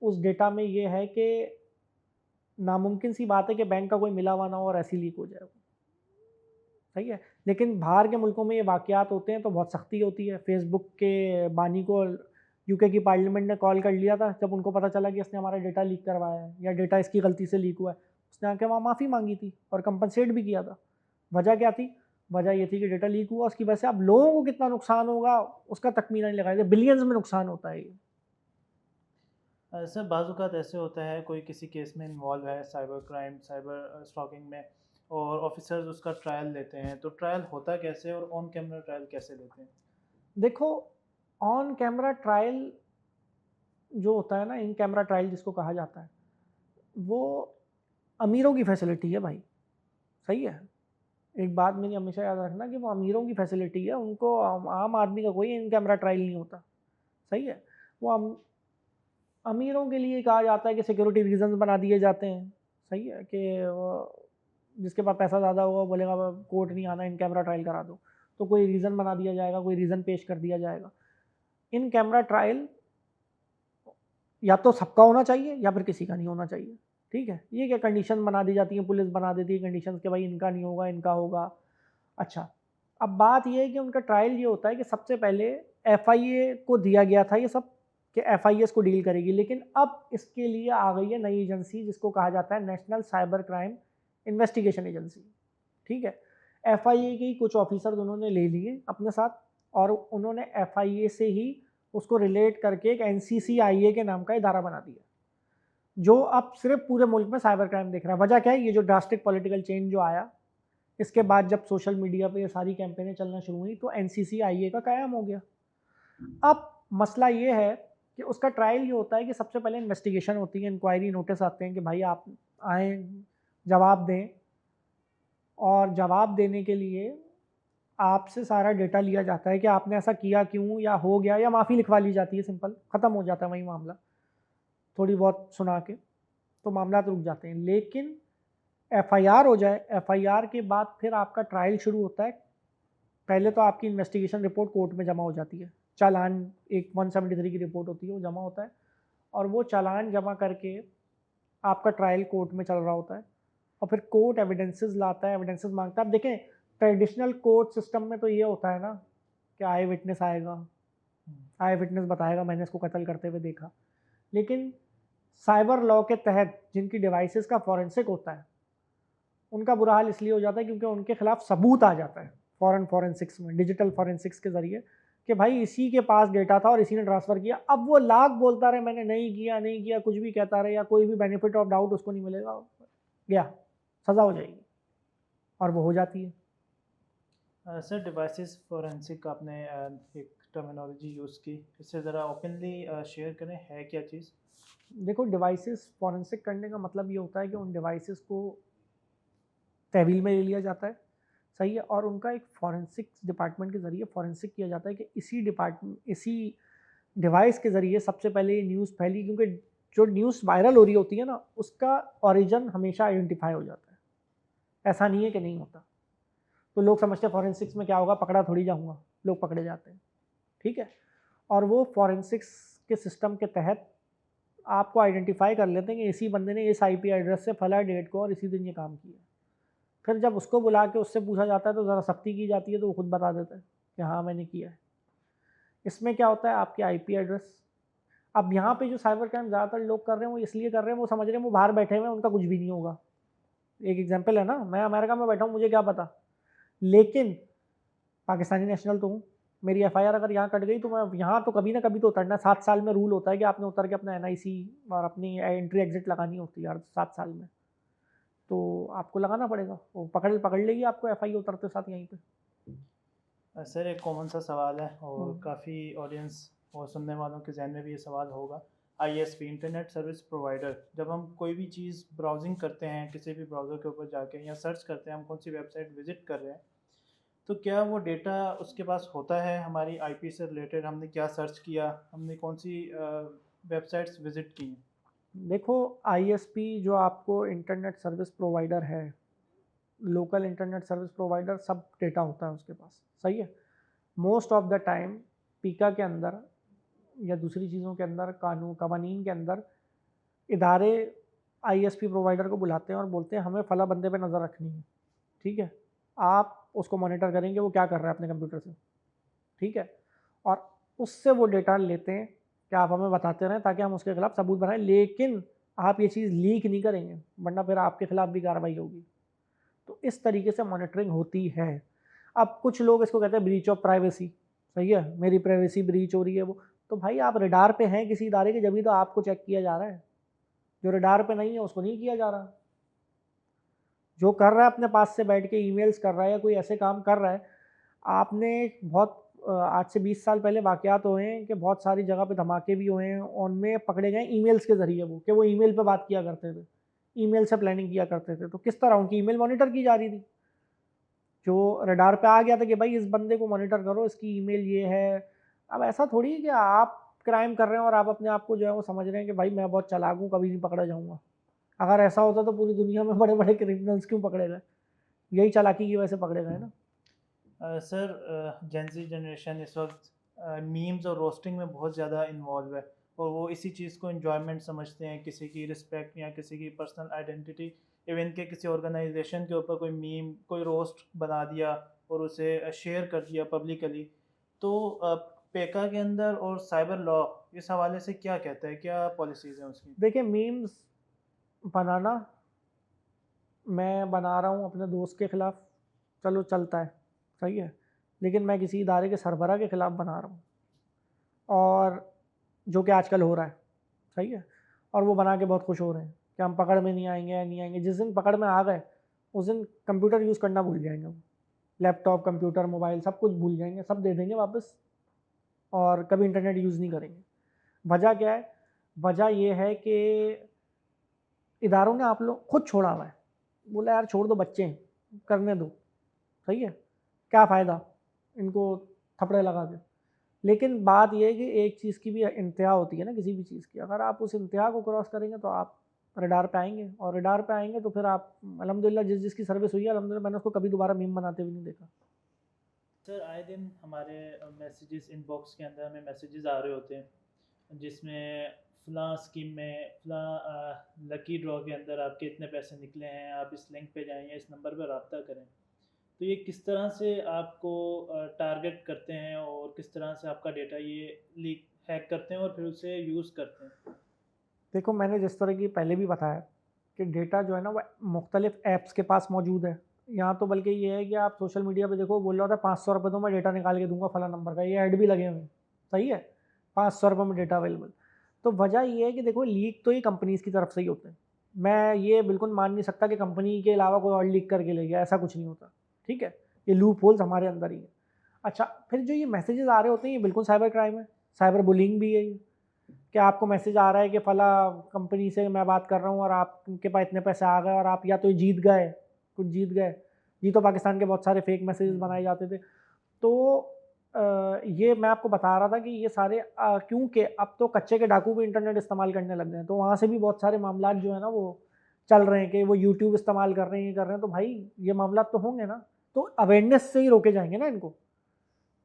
B: उस डेटा में ये है कि नामुमकिन सी बात है कि बैंक का कोई मिला हुआ ना हो और ऐसे ही लीक हो जाए वो, सही है। लेकिन बाहर के मुल्कों में ये वाक़यात होते हैं तो बहुत सख्ती होती है। फ़ेसबुक के बानी को यूके की पार्लियामेंट ने कॉल कर लिया था, जब उनको पता चला कि इसने हमारा डेटा लीक करवाया है या डेटा इसकी गलती से लीक हुआ है। उसने आके वहाँ माफ़ी मांगी थी और कंपनसेट भी किया था। वजह क्या थी? वजह ये थी कि डेटा लीक हुआ, उसकी वजह से अब लोगों को कितना नुकसान होगा उसका तख़मीना नहीं लगाया। बिलियंस में नुकसान होता है ये।
A: सर बाज़ ऐसे होता है, कोई किसी केस में इन्वॉल्व है, साइबर क्राइम, साइबर स्टॉकिंग में, और ऑफिसर्स उसका ट्रायल लेते हैं, तो ट्रायल होता कैसे और ऑन कैमरा ट्रायल कैसे लेते हैं?
B: देखो, ऑन कैमरा ट्रायल जो होता है ना, इन कैमरा ट्रायल जिसको कहा जाता है, वो अमीरों की फैसिलिटी है भाई, सही है। एक बात मेरी हमेशा याद रखना कि वो अमीरों की फैसिलिटी है, उनको आम आदमी का कोई इन कैमरा ट्रायल नहीं होता, सही है। वो अमीरों के लिए कहा जाता है कि सिक्योरिटी रीजंस बना दिए जाते हैं, सही है, कि जिसके पास पैसा ज़्यादा होगा बोलेगा कोर्ट नहीं आना, इन कैमरा ट्रायल करा दो, तो कोई रीज़न बना दिया जाएगा, कोई रीज़न पेश कर दिया जाएगा। इन कैमरा ट्रायल या तो सबका होना चाहिए या फिर किसी का नहीं होना चाहिए, ठीक है। ये क्या कंडीशन बना दी जाती है, पुलिस बना देती है कंडीशंस कि भाई इनका नहीं होगा, इनका होगा। अच्छा, अब बात ये है कि उनका ट्रायल ये होता है कि सबसे पहले एफआईए को दिया गया था ये सब, कि एफआईए इसको डील करेगी, लेकिन अब इसके लिए आ गई है नई एजेंसी जिसको कहा जाता है national cyber crime investigation agency, ठीक है। एफआईए के कुछ ऑफिसर्स उन्होंने ले लिए अपने साथ, और उन्होंने एफआईए से ही उसको रिलेट करके एक एनसीसीआईए के नाम का इदारा बना दिया, जो अब सिर्फ पूरे मुल्क में साइबर क्राइम देख रहा है। वजह क्या है? ये जो ड्रास्टिक पॉलिटिकल चेंज जो आया, इसके बाद जब सोशल मीडिया पे ये सारी कैंपेनें चलना शुरू हुई तो NCCIA का कायम हो गया। अब मसला ये है कि उसका ट्रायल ये होता है कि सबसे पहले इन्वेस्टिगेशन होती है, इंक्वायरी नोटिस आते हैं कि भाई आप आएँ, जवाब दें, और जवाब देने के लिए आपसे सारा डेटा लिया जाता है कि आपने ऐसा किया क्यों, या हो गया, या माफ़ी लिखवा ली जाती है, सिंपल ख़त्म हो जाता है वही मामला, थोड़ी बहुत सुना के तो मामला रुक जाते हैं। लेकिन FIR हो जाए, FIR के बाद फिर आपका ट्रायल शुरू होता है। पहले तो आपकी इन्वेस्टिगेशन रिपोर्ट कोर्ट में जमा हो जाती है, चालान एक 173 की रिपोर्ट होती है, वो जमा होता है, और वो चालान जमा करके आपका ट्रायल कोर्ट में चल रहा होता है, और फिर कोर्ट एविडेंसेस लाता है, एविडेंसेस मांगता है। अब देखें, ट्रेडिशनल कोर्ट सिस्टम में तो ये होता है ना कि आई विटनेस आएगा, आई विटनेस बताएगा मैंने इसको कत्ल करते हुए देखा। लेकिन साइबर लॉ के तहत जिनकी डिवाइसेस का फॉरेंसिक होता है, उनका बुरा हाल इसलिए हो जाता है क्योंकि उनके खिलाफ सबूत आ जाता है फॉरेंसिक्स में, डिजिटल फॉरेंसिक्स के जरिए, कि भाई इसी के पास डेटा था और इसी ने ट्रांसफ़र किया। अब वो लाख बोलता रहे मैंने नहीं किया, नहीं किया, कुछ भी कहता रहे, या कोई भी बेनिफिट ऑफ डाउट उसको नहीं मिलेगा, गया, सज़ा हो जाएगी, और वो हो जाती है।
A: सर, डिवाइसेस फॉरेंसिक आपने एक टर्मिनोलॉजी यूज़ की, इससे ज़रा ओपनली शेयर करें, है क्या चीज़?
B: देखो, डिवाइसेस फॉरेंसिक करने का मतलब ये होता है कि उन डिवाइसेस को तहवील में ले लिया जाता है, सही है, और उनका एक फॉरेंसिक्स डिपार्टमेंट के ज़रिए फॉरेंसिक किया जाता है कि इसी डिवाइस के ज़रिए सबसे पहले ये न्यूज़ फैली, क्योंकि जो न्यूज़ वायरल हो रही होती है ना, उसका ओरिजिन हमेशा आइडेंटिफाई हो जाता है, ऐसा नहीं है कि नहीं होता। तो लोग समझते हैं फॉरेंसिक्स में क्या होगा, पकड़ा थोड़ी जाऊँगा, लोग पकड़े जाते हैं, ठीक है, और वो फॉरेंसिक्स के सिस्टम के तहत आपको आइडेंटिफाई कर लेते हैं कि इसी बंदे ने इस IP एड्रेस से फला डेट को और इसी दिन ये काम किया। फिर जब उसको बुला के उससे पूछा जाता है तो ज़रा सख्ती की जाती है, तो वो खुद बता देता है कि हाँ मैंने किया है। इसमें क्या होता है, आपकी IP एड्रेस, अब यहाँ पे जो साइबर क्राइम ज़्यादातर लोग कर रहे हैं वो इसलिए कर रहे हैं, वो समझ रहे हैं वो बाहर बैठे हुए हैं, उनका कुछ भी नहीं होगा। एक एग्जांपल है ना, मैं अमेरिका में बैठा हूँ, मुझे क्या पता, लेकिन पाकिस्तानी नेशनल तो हूँ, मेरी FIR अगर यहाँ कट गई तो मैं यहाँ तो कभी ना कभी तो उतरना। 7 साल में रूल होता है कि आपने उतर के अपना NIC और अपनी एंट्री एग्जिट लगानी होती है हर 7 साल में, तो आपको लगाना पड़ेगा, वो पकड़ पकड़ लेगी आपको FI उतरते साथ यहीं पे।
A: सर, एक कॉमन सा सवाल है और
B: हम्म,
A: काफ़ी ऑडियंस और सुनने वालों के जहन में भी ये सवाल होगा। ISP, इंटरनेट सर्विस प्रोवाइडर, जब हम कोई भी चीज़ ब्राउजिंग करते हैं किसी भी ब्राउज़र के ऊपर जाके या सर्च करते हैं, हम कौन सी वेबसाइट विज़िट कर रहे हैं, तो क्या वो डेटा उसके पास होता है हमारी IP से रिलेटेड, हमने क्या सर्च किया, हमने कौन सी वेबसाइट्स विज़िट की हैं?
B: देखो, ISP जो आपको इंटरनेट सर्विस प्रोवाइडर है, लोकल इंटरनेट सर्विस प्रोवाइडर, सब डेटा होता है उसके पास, सही है। मोस्ट ऑफ द टाइम पीका के अंदर या दूसरी चीज़ों के अंदर, कानून कवानीन के अंदर, इदारे ISP प्रोवाइडर को बुलाते हैं और बोलते हैं हमें फला बंदे पे नज़र रखनी है, ठीक है, आप उसको मॉनिटर करेंगे वो क्या कर रहा है अपने कंप्यूटर से, ठीक है, और उससे वो डेटा लेते हैं कि आप हमें बताते रहें ताकि हम उसके खिलाफ सबूत बनाएं, लेकिन आप ये चीज़ लीक नहीं करेंगे वरना फिर आपके खिलाफ भी कार्रवाई होगी। तो इस तरीके से मॉनिटरिंग होती है। अब कुछ लोग इसको कहते हैं ब्रीच ऑफ प्राइवेसी, सही है, मेरी प्राइवेसी ब्रीच हो रही है वो, तो भाई आप रडार पे हैं किसी इदारे के, जब भी तो आपको चेक किया जा रहा है, जो रडार पे नहीं है उसको नहीं किया जा रहा। जो कर रहा है अपने पास से बैठ के ईमेल्स कर रहा है या कोई ऐसे काम कर रहा है, आपने बहुत आज से 20 साल पहले वाकयात हुए हैं कि बहुत सारी जगह पे धमाके भी हुए हैं, उनमें पकड़े गए ईमेल्स के ज़रिए, वो कि वो ईमेल पे बात किया करते थे, ईमेल से प्लानिंग किया करते थे, तो किस तरह उनकी ईमेल मॉनिटर की जा रही थी। जो रडार पे आ गया था कि भाई इस बंदे को मॉनिटर करो, इसकी ईमेल ये है। अब ऐसा थोड़ी है कि आप क्राइम कर रहे हैं और आप अपने आप को जो है वो समझ रहे हैं कि भाई मैं बहुत चालाक हूँ, कभी नहीं पकड़ा जाऊँगा। अगर ऐसा होता तो पूरी दुनिया में बड़े बड़े क्रिमिनल्स क्यों पकड़े गए, यही चालाकी की वजह से पकड़े गए ना।
A: सर, जेंजी जनरेशन इस वक्त मीम्स और रोस्टिंग में बहुत ज़्यादा इन्वॉल्व है, और वो इसी चीज़ को इन्जॉयमेंट समझते हैं, किसी की रिस्पेक्ट या किसी की पर्सनल आइडेंटिटी, इवन के किसी ऑर्गेनाइजेशन के ऊपर कोई मीम, कोई रोस्ट बना दिया और उसे शेयर कर दिया पब्लिकली। तो पेका के अंदर और साइबर लॉ इस हवाले से क्या कहता है, क्या पॉलिसीज़ हैं उसकी?
B: देखिए, मीम्स बनाना, मैं बना रहा हूँ अपने दोस्त के खिलाफ, चलो चलता है, सही है, लेकिन मैं किसी इदारे के सरबरा के खिलाफ बना रहा हूँ, और जो कि आजकल हो रहा है, सही है, और वो बना के बहुत खुश हो रहे हैं कि हम पकड़ में नहीं आएंगे, नहीं आएंगे। जिस दिन पकड़ में आ गए उस दिन कंप्यूटर यूज़ करना भूल जाएंगे वो। लैपटॉप, कंप्यूटर, मोबाइल सब कुछ भूल जाएंगे, सब दे देंगे वापस और कभी इंटरनेट यूज़ नहीं करेंगे। वजह क्या है? वजह ये है कि इदारों ने आप लोग खुद छोड़ा हुआ है, बोला यार छोड़ दो, बच्चे हैं, करने दो, सही है, क्या फ़ायदा इनको थपड़े लगा के। लेकिन बात यह है कि एक चीज़ की भी इंतहा होती है ना, किसी भी चीज़ की, अगर आप उस इंतहा को क्रॉस करेंगे तो आप रडार पे आएंगे, और रडार पे आएंगे तो फिर आप अल्हम्दुलिल्लाह जिसकी सर्विस हुई है अल्हम्दुलिल्लाह, मैंने उसको कभी दोबारा मीम बनाते भी नहीं देखा।
A: सर आए दिन हमारे मैसेजेस इनबॉक्स के अंदर हमें मैसेजेस आ रहे होते हैं जिसमें फ़लाँ स्कीम में फ़लाँ लकी ड्रॉ के अंदर आपके इतने पैसे निकले हैं, आप इस लिंक पे जाएं या इस नंबर पर रब्ता करें। तो ये किस तरह से आपको टारगेट करते हैं और किस तरह से आपका डेटा ये लीक हैक करते हैं और फिर उसे यूज़ करते हैं?
B: देखो, मैंने जिस तरह की पहले भी बताया कि डेटा जो है ना वो मुख्तलिफ ऐप्स के पास मौजूद है। यहाँ तो बल्कि ये है कि आप सोशल मीडिया पे देखो, बोल रहा था 500 रुपये तो मैं डेटा निकाल के दूंगा फला नंबर का, ये ऐड भी लगे हुए हैं, सही है, 500 रुपये में डेटा अवेलेबल। तो वजह ये है कि देखो, लीक तो ये कंपनीज़ की तरफ से ही होते हैं। मैं ये बिल्कुल मान नहीं सकता कि कंपनी के अलावा कोई और लीक करके ले गया, ऐसा कुछ नहीं होता, ठीक है। ये लूप होल्स हमारे अंदर ही है। अच्छा, फिर जो ये मैसेजेस आ रहे होते हैं ये बिल्कुल साइबर क्राइम है, साइबर बुलिंग भी है ये, कि आपको मैसेज आ रहा है कि फला कंपनी से मैं बात कर रहा हूँ और आपके पास इतने पैसे आ गए और आप या तो जीत गए, कुछ जीत गए। ये तो पाकिस्तान के बहुत सारे फेक मैसेजेस बनाए जाते थे। तो ये मैं आपको बता रहा था कि ये सारे क्योंकि अब तो कच्चे के डाकू भी इंटरनेट इस्तेमाल करने लग गए हैं, तो वहाँ से भी बहुत सारे मामला जो है ना वो चल रहे हैं कि वो यूट्यूब इस्तेमाल कर रहे हैं, ये कर रहे हैं। तो भाई ये मामला तो होंगे ना, तो अवेयरनेस से ही रोके जाएंगे ना इनको,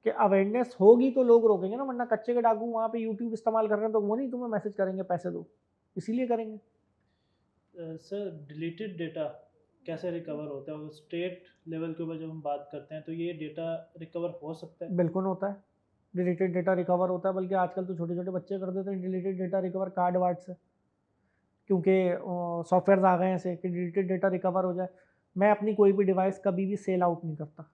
B: कि अवेयरनेस होगी तो लोग रोकेंगे ना, वरना कच्चे के डाकू वहाँ पे यूट्यूब इस्तेमाल कर रहे हैं तो वो नहीं तुम्हें मैसेज करेंगे पैसे दो, इसीलिए करेंगे।
A: सर डिलीटेड डेटा कैसे रिकवर होता है? और स्टेट लेवल के ऊपर जब हम बात करते हैं तो ये डेटा रिकवर हो सकता है?
B: बिल्कुल होता है, डिलीटेड डेटा रिकवर होता है, बल्कि आजकल तो छोटे छोटे बच्चे कर देते हैं deleted data recover card ward से, क्योंकि सॉफ्टवेयर आ गए हैं ऐसे कि डिलीटेड डेटा रिकवर हो जाए। मैं अपनी कोई भी डिवाइस कभी भी सेल आउट नहीं करता,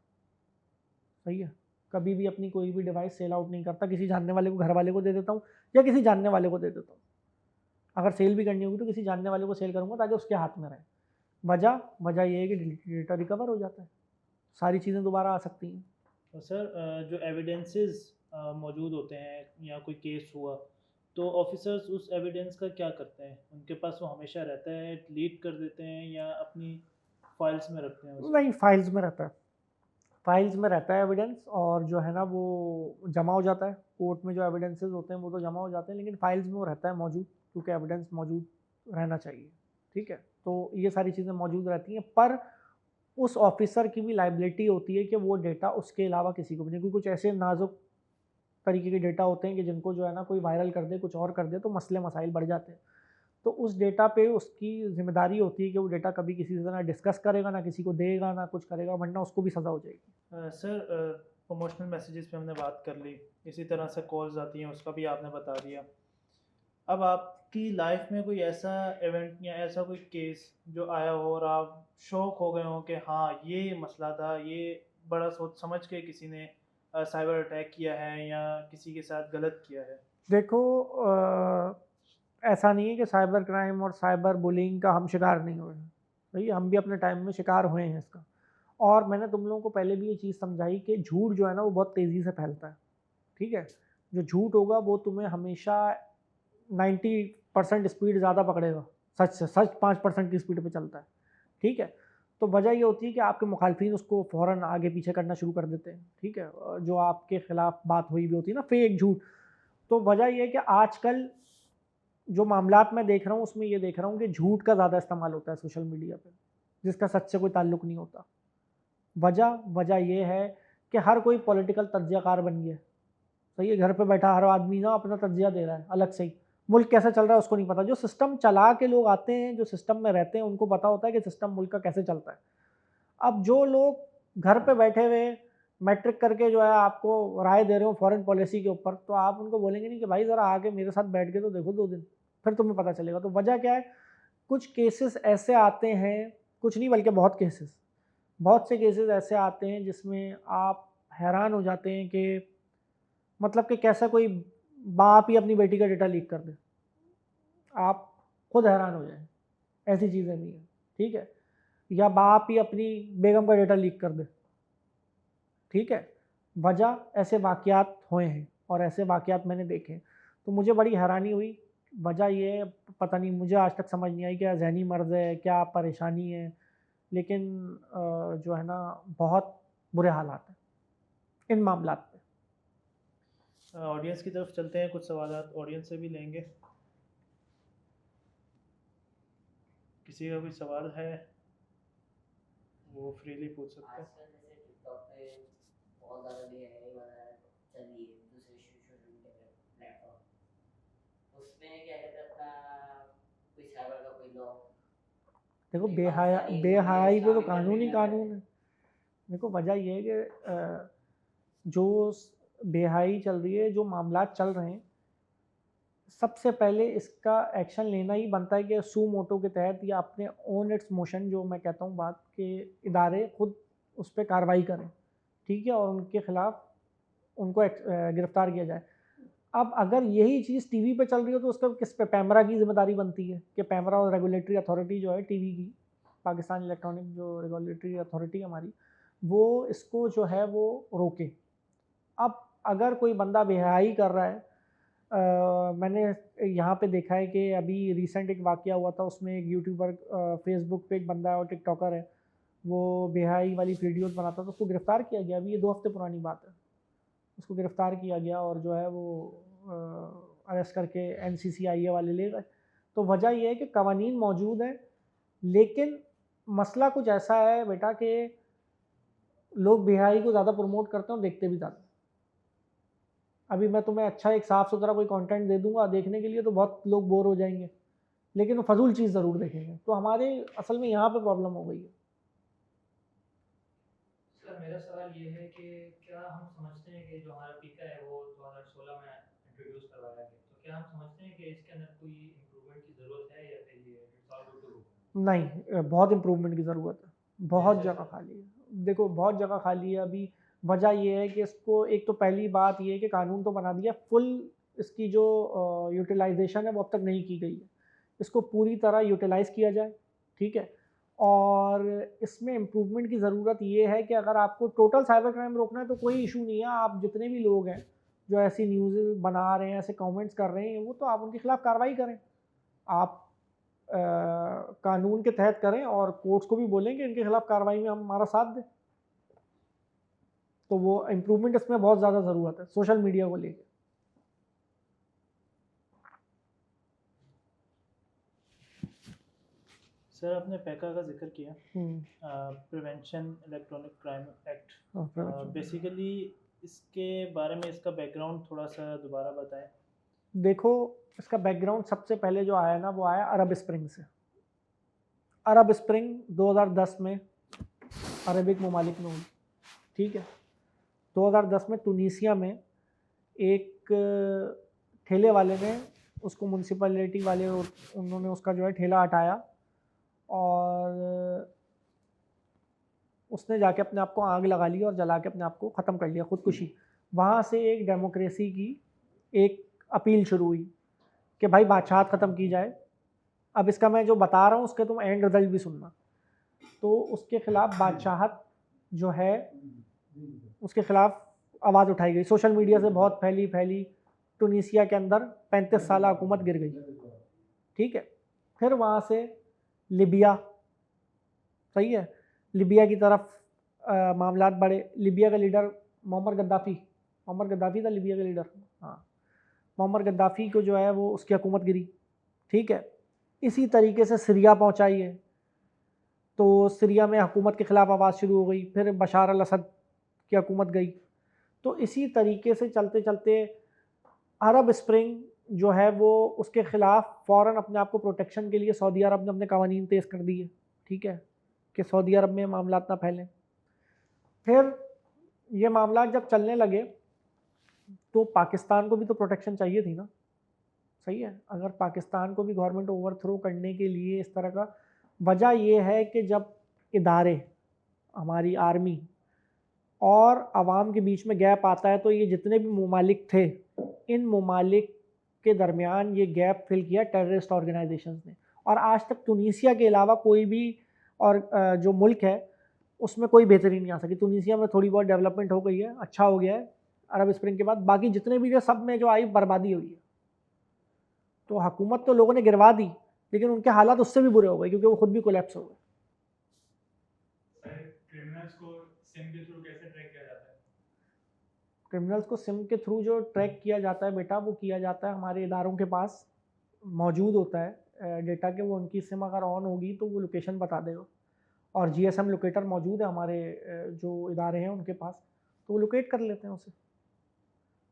B: सही है, कभी भी अपनी कोई भी डिवाइस सेल आउट नहीं करता, किसी जानने वाले को, घर वाले को दे देता हूँ या किसी जानने वाले को दे देता हूँ। अगर सेल भी करनी होगी तो किसी जानने वाले को सेल करूँगा ताकि उसके हाथ में रहे। वजह वजह ये है कि डेटा रिकवर हो जाता है, सारी चीज़ें दोबारा आ सकती हैं।
A: और सर जो एविडेंसेस मौजूद होते हैं या कोई केस हुआ तो ऑफिसर्स उस एविडेंस का क्या करते हैं? उनके पास वो हमेशा रहता है, डिलीट कर देते हैं या अपनी फाइल्स में रखते हैं उसे?
B: नहीं, फाइल्स में रहता है, फाइल्स में रहता है एविडेंस, और जो है ना वो जमा हो जाता है कोर्ट में, जो एविडेंसेस होते हैं वो तो जमा हो जाते हैं, लेकिन फाइल्स में वो रहता है मौजूद, क्योंकि एविडेंस मौजूद रहना चाहिए, ठीक है। तो ये सारी चीज़ें मौजूद रहती हैं, पर उस ऑफिसर की भी लाइबिलिटी होती है कि वो डेटा उसके अलावा किसी को भी नहीं, क्योंकि कुछ ऐसे नाजुक तरीके के डेटा होते हैं कि जिनको जो है ना कोई वायरल कर दे, कुछ और कर दे, तो मसले मसाइल बढ़ जाते हैं। तो उस डेटा पे उसकी जिम्मेदारी होती है कि वो डेटा कभी किसी से ना डिस्कस करेगा, ना किसी को देगा, ना कुछ करेगा, वरना उसको भी सज़ा हो जाएगी।
A: सर प्रमोशनल मैसेजेस पे हमने बात कर ली, इसी तरह से कॉल्स आती हैं उसका भी आपने बता दिया। अब आपकी लाइफ में कोई ऐसा इवेंट या ऐसा कोई केस जो आया हो और आप शॉक हो गए हो कि हाँ ये मसला था, ये बड़ा सोच समझ के किसी ने साइबर अटैक किया है या किसी के साथ गलत किया है?
B: देखो, ऐसा नहीं है कि साइबर क्राइम और साइबर बुलिंग का हम शिकार नहीं हुए हैं, सही है, हम भी अपने टाइम में शिकार हुए हैं इसका। और मैंने तुम लोगों को पहले भी ये चीज़ समझाई कि झूठ जो है ना वो बहुत तेज़ी से फैलता है, ठीक है। जो झूठ होगा वो तुम्हें हमेशा 90% स्पीड ज़्यादा पकड़ेगा, सच से, सच 5% की स्पीड पे चलता है, ठीक है। तो वजह ये होती है कि आपके मुखालफिन उसको फ़ौरन आगे पीछे करना शुरू कर देते हैं, ठीक है, जो आपके खिलाफ बात हुई भी होती है ना, फेक झूठ। तो वजह ये है कि आजकल जो मामलात मैं देख रहा हूँ उसमें ये देख रहा हूँ कि झूठ का ज़्यादा इस्तेमाल होता है सोशल मीडिया पे, जिसका सच से कोई ताल्लुक नहीं होता। वजह वजह ये है कि हर कोई पॉलिटिकल तज्ज़ियाकार बन गया है, सही है, घर पे बैठा हर आदमी ना अपना तज्ज़िया दे रहा है अलग से ही, मुल्क कैसे चल रहा है उसको नहीं पता। जो सिस्टम चला के लोग आते हैं, जो सिस्टम में रहते हैं, उनको पता होता है कि सिस्टम मुल्क का कैसे चलता है। अब जो लोग घर पे बैठे हुए मैट्रिक करके जो है आपको राय दे रहे हो फॉरेन पॉलिसी के ऊपर, तो आप उनको बोलेंगे नहीं कि भाई ज़रा आके मेरे साथ बैठ के तो देखो 2 दिन, फिर तुम्हें पता चलेगा। तो वजह क्या है, कुछ केसेस ऐसे आते हैं, कुछ नहीं बल्कि बहुत से केसेस ऐसे आते हैं जिसमें आप हैरान हो जाते हैं कि मतलब कि कैसा कोई बाप ही अपनी बेटी का डेटा लीक कर दे, आप खुद हैरान हो जाएं, ऐसी चीज़ें भी हैं, ठीक है। या बाप ही अपनी बेगम का डेटा लीक कर दे, ठीक है। वजह ऐसे वाक़यात हुए हैं और ऐसे वाक़यात मैंने देखे हैं। तो मुझे बड़ी हैरानी हुई। वजह ये है, पता नहीं, मुझे आज तक समझ नहीं आई क्या ज़हनी मर्ज़ है, क्या परेशानी है, लेकिन जो है ना बहुत बुरे हालात हैं इन मामलात पे।
A: ऑडियंस की तरफ चलते हैं, कुछ सवाल ऑडियंस से भी लेंगे। किसी का कोई सवाल है वो फ्रीली पूछ सकते हैं।
C: आजकल जैसे टिकटॉक पे बहुत ज़्यादा बेहयाई वाला चल रही है, दूसरे सोशल मीडिया प्लेटफॉर्म, उसमें क्या कहते हैं अपना कोई साइबर का कोई लॉ,
B: देखो
C: कोई
B: बेहया
C: पाकिस्तानी हमारे
B: बेहयाई पे तो
C: इस्लामिक
B: कानून ही
C: कंट्री में अगर
B: कानून है। देखो वजह ये है कि जो बेहयाई चल रही है, जो मामलात चल रहे हैं, सबसे पहले इसका एक्शन लेना ही बनता है कि सू मोटो के तहत या अपने ओन इट्स मोशन, जो मैं कहता हूँ बात, के इदारे खुद उस पर कार्रवाई करें, ठीक है, और उनके खिलाफ उनको गिरफ्तार किया जाए। अब अगर यही चीज़ टीवी पे चल रही हो तो उसका किस पे पैमरा की जिम्मेदारी बनती है कि पैमरा और रेगुलेटरी अथॉरिटी जो है टीवी की, पाकिस्तान इलेक्ट्रॉनिक जो रेगुलेटरी अथॉरिटी हमारी, वो इसको जो है वो रोके। अब अगर कोई बंदा बेहयाई कर रहा है, मैंने यहाँ पे देखा है कि अभी रिसेंट एक वाक़या हुआ था, उसमें एक यूट्यूबर, फेसबुक पे एक बंदा है और टिकटॉकर है, वो बेहयाई वाली वीडियोस बनाता था, तो उसको गिरफ़्तार किया गया। अभी ये 2 हफ़्ते पुरानी बात है। उसको गिरफ़्तार किया गया और जो है वो अरेस्ट करके NCCIA वाले ले गए। तो वजह ये है कि कवानीन मौजूद हैं, लेकिन मसला कुछ ऐसा है बेटा कि लोग बेहयाई को ज़्यादा प्रमोट करते हैं और देखते भी ज़्यादा। अभी मैं तुम्हें अच्छा एक साफ़ सुथरा कोई कंटेंट दे दूंगा देखने के लिए तो बहुत लोग बोर हो जाएंगे, लेकिन वो फजूल चीज़ ज़रूर देखेंगे। तो हमारे असल में यहाँ पे प्रॉब्लम हो गई है।
D: सर मेरा सवाल ये है कि क्या हम समझते हैं कि जो हमारा टीका है वो 2016 में इंट्रोड्यूस करवाया गया, तो क्या हम समझते हैं कि इसके अंदर कोई इम्प्रूवमेंट की ज़रूरत है या फिर ये it's all good to go?
B: नहीं, बहुत इम्प्रूवमेंट की ज़रूरत है, बहुत
D: जैसे
B: जगह खाली है। देखो बहुत जगह खाली है अभी। वजह ये है कि इसको, एक तो पहली बात ये है कि कानून तो बना दिया, फुल इसकी जो यूटिलाइजेशन है वो अब तक नहीं की गई है। इसको पूरी तरह यूटिलाइज़ किया जाए, ठीक है। और इसमें इम्प्रूवमेंट की ज़रूरत ये है कि अगर आपको टोटल साइबर क्राइम रोकना है तो कोई इशू नहीं है। आप जितने भी लोग हैं जो ऐसी न्यूज़ बना रहे हैं, ऐसे कमेंट्स कर रहे हैं, वो तो आप उनके खिलाफ़ कार्रवाई करें। आप कानून के तहत करें और कोर्ट्स को भी बोलें कि इनके खिलाफ़ कार्रवाई में हम हमारा साथ दें। तो वो इम्प्रूवमेंट इसमें बहुत ज़्यादा ज़रूरत है सोशल मीडिया को लेकर।
A: सर आपने पैका का जिक्र किया, prevention electronic crime act. Basically इसके बारे में, इसका बैकग्राउंड थोड़ा सा दोबारा बताएं।
B: देखो इसका बैकग्राउंड सबसे पहले जो आया ना, वो आया अरब स्प्रिंग से। अरब स्प्रिंग 2010 में अरबिक ममालिक में हुई, ठीक है। 2010 में तुनीसिया में एक ठेले वाले ने, उसको म्यूनसिपैलिटी वाले, उन्होंने उसका जो है ठेला हटाया और उसने जाके अपने आप को आग लगा ली और जला के अपने आप को ख़त्म कर लिया, खुदकुशी। वहाँ से एक डेमोक्रेसी की एक अपील शुरू हुई कि भाई बादशाहत ख़त्म की जाए। अब इसका मैं जो बता रहा हूँ उसके तुम एंड रिजल्ट भी सुनना। तो उसके ख़िलाफ़ बादशाहत जो है, उसके ख़िलाफ़ आवाज़ उठाई गई, सोशल मीडिया से बहुत फैली। टूनीसिया के अंदर 35 साल हुकूमत गिर गई, ठीक है। फिर वहाँ से लिबिया, सही है, लिबिया की तरफ मामलात बढ़े। लिबिया का लीडर मोहम्मद गद्दाफ़ी था लिबिया का लीडर, हाँ। मोहम्मद गद्दाफ़ी को जो है वो, उसकी हुकूमत गिरी, ठीक है। इसी तरीके से सीरिया पहुँचाई है, तो सीरिया में हुकूमत के ख़िलाफ़ आवाज़ शुरू हो गई। फिर बशार अल असद की हुकूमत गई। तो इसी तरीके से चलते चलते अरब स्प्रिंग जो है वो, उसके ख़िलाफ़ फ़ौरन अपने आप को प्रोटेक्शन के लिए सऊदी अरब ने अपने कानून तेज़ कर दिए, ठीक है, कि सऊदी अरब में मामलात ना फैलें। फिर ये मामला जब चलने लगे तो पाकिस्तान को भी तो प्रोटेक्शन चाहिए थी ना, सही है। अगर पाकिस्तान को भी गवर्नमेंट ओवरथ्रो करने के लिए इस तरह का, वजह ये है कि जब इदारे, हमारी आर्मी और आवाम के बीच में गैप आता है, तो ये जितने भी ममालिक थे, इन ममालिक के दरमियान ये गैप फिल किया टेररिस्ट ऑर्गेनाइजेशंस ने। और आज तक तुनीसिया के अलावा कोई भी और जो मुल्क है उसमें कोई बेहतरी नहीं आ सकी। तुनीसिया में थोड़ी बहुत डेवलपमेंट हो गई है, अच्छा हो गया है अरब स्प्रिंग के बाद, बाकी जितने भी जो सब में जो आई बर्बादी हुई है। तो हुकूमत तो लोगों ने गिरवा दी, लेकिन उनके हालात उससे भी बुरे हो गए क्योंकि वो खुद भी कोलैप्स हो गए।
D: क्रिमिनल्स को सिम के थ्रू कैसे ट्रैक किया जाता है?
B: क्रिमिनल्स को सिम के थ्रू जो ट्रैक किया जाता है बेटा, वो किया जाता है हमारे इदारों के पास मौजूद होता है डेटा के। वो उनकी सिम अगर ऑन होगी तो वो लोकेशन बता देगा, और जीएसएम लोकेटर मौजूद है हमारे जो इदारे हैं उनके पास, तो वो लोकेट कर लेते हैं उसे।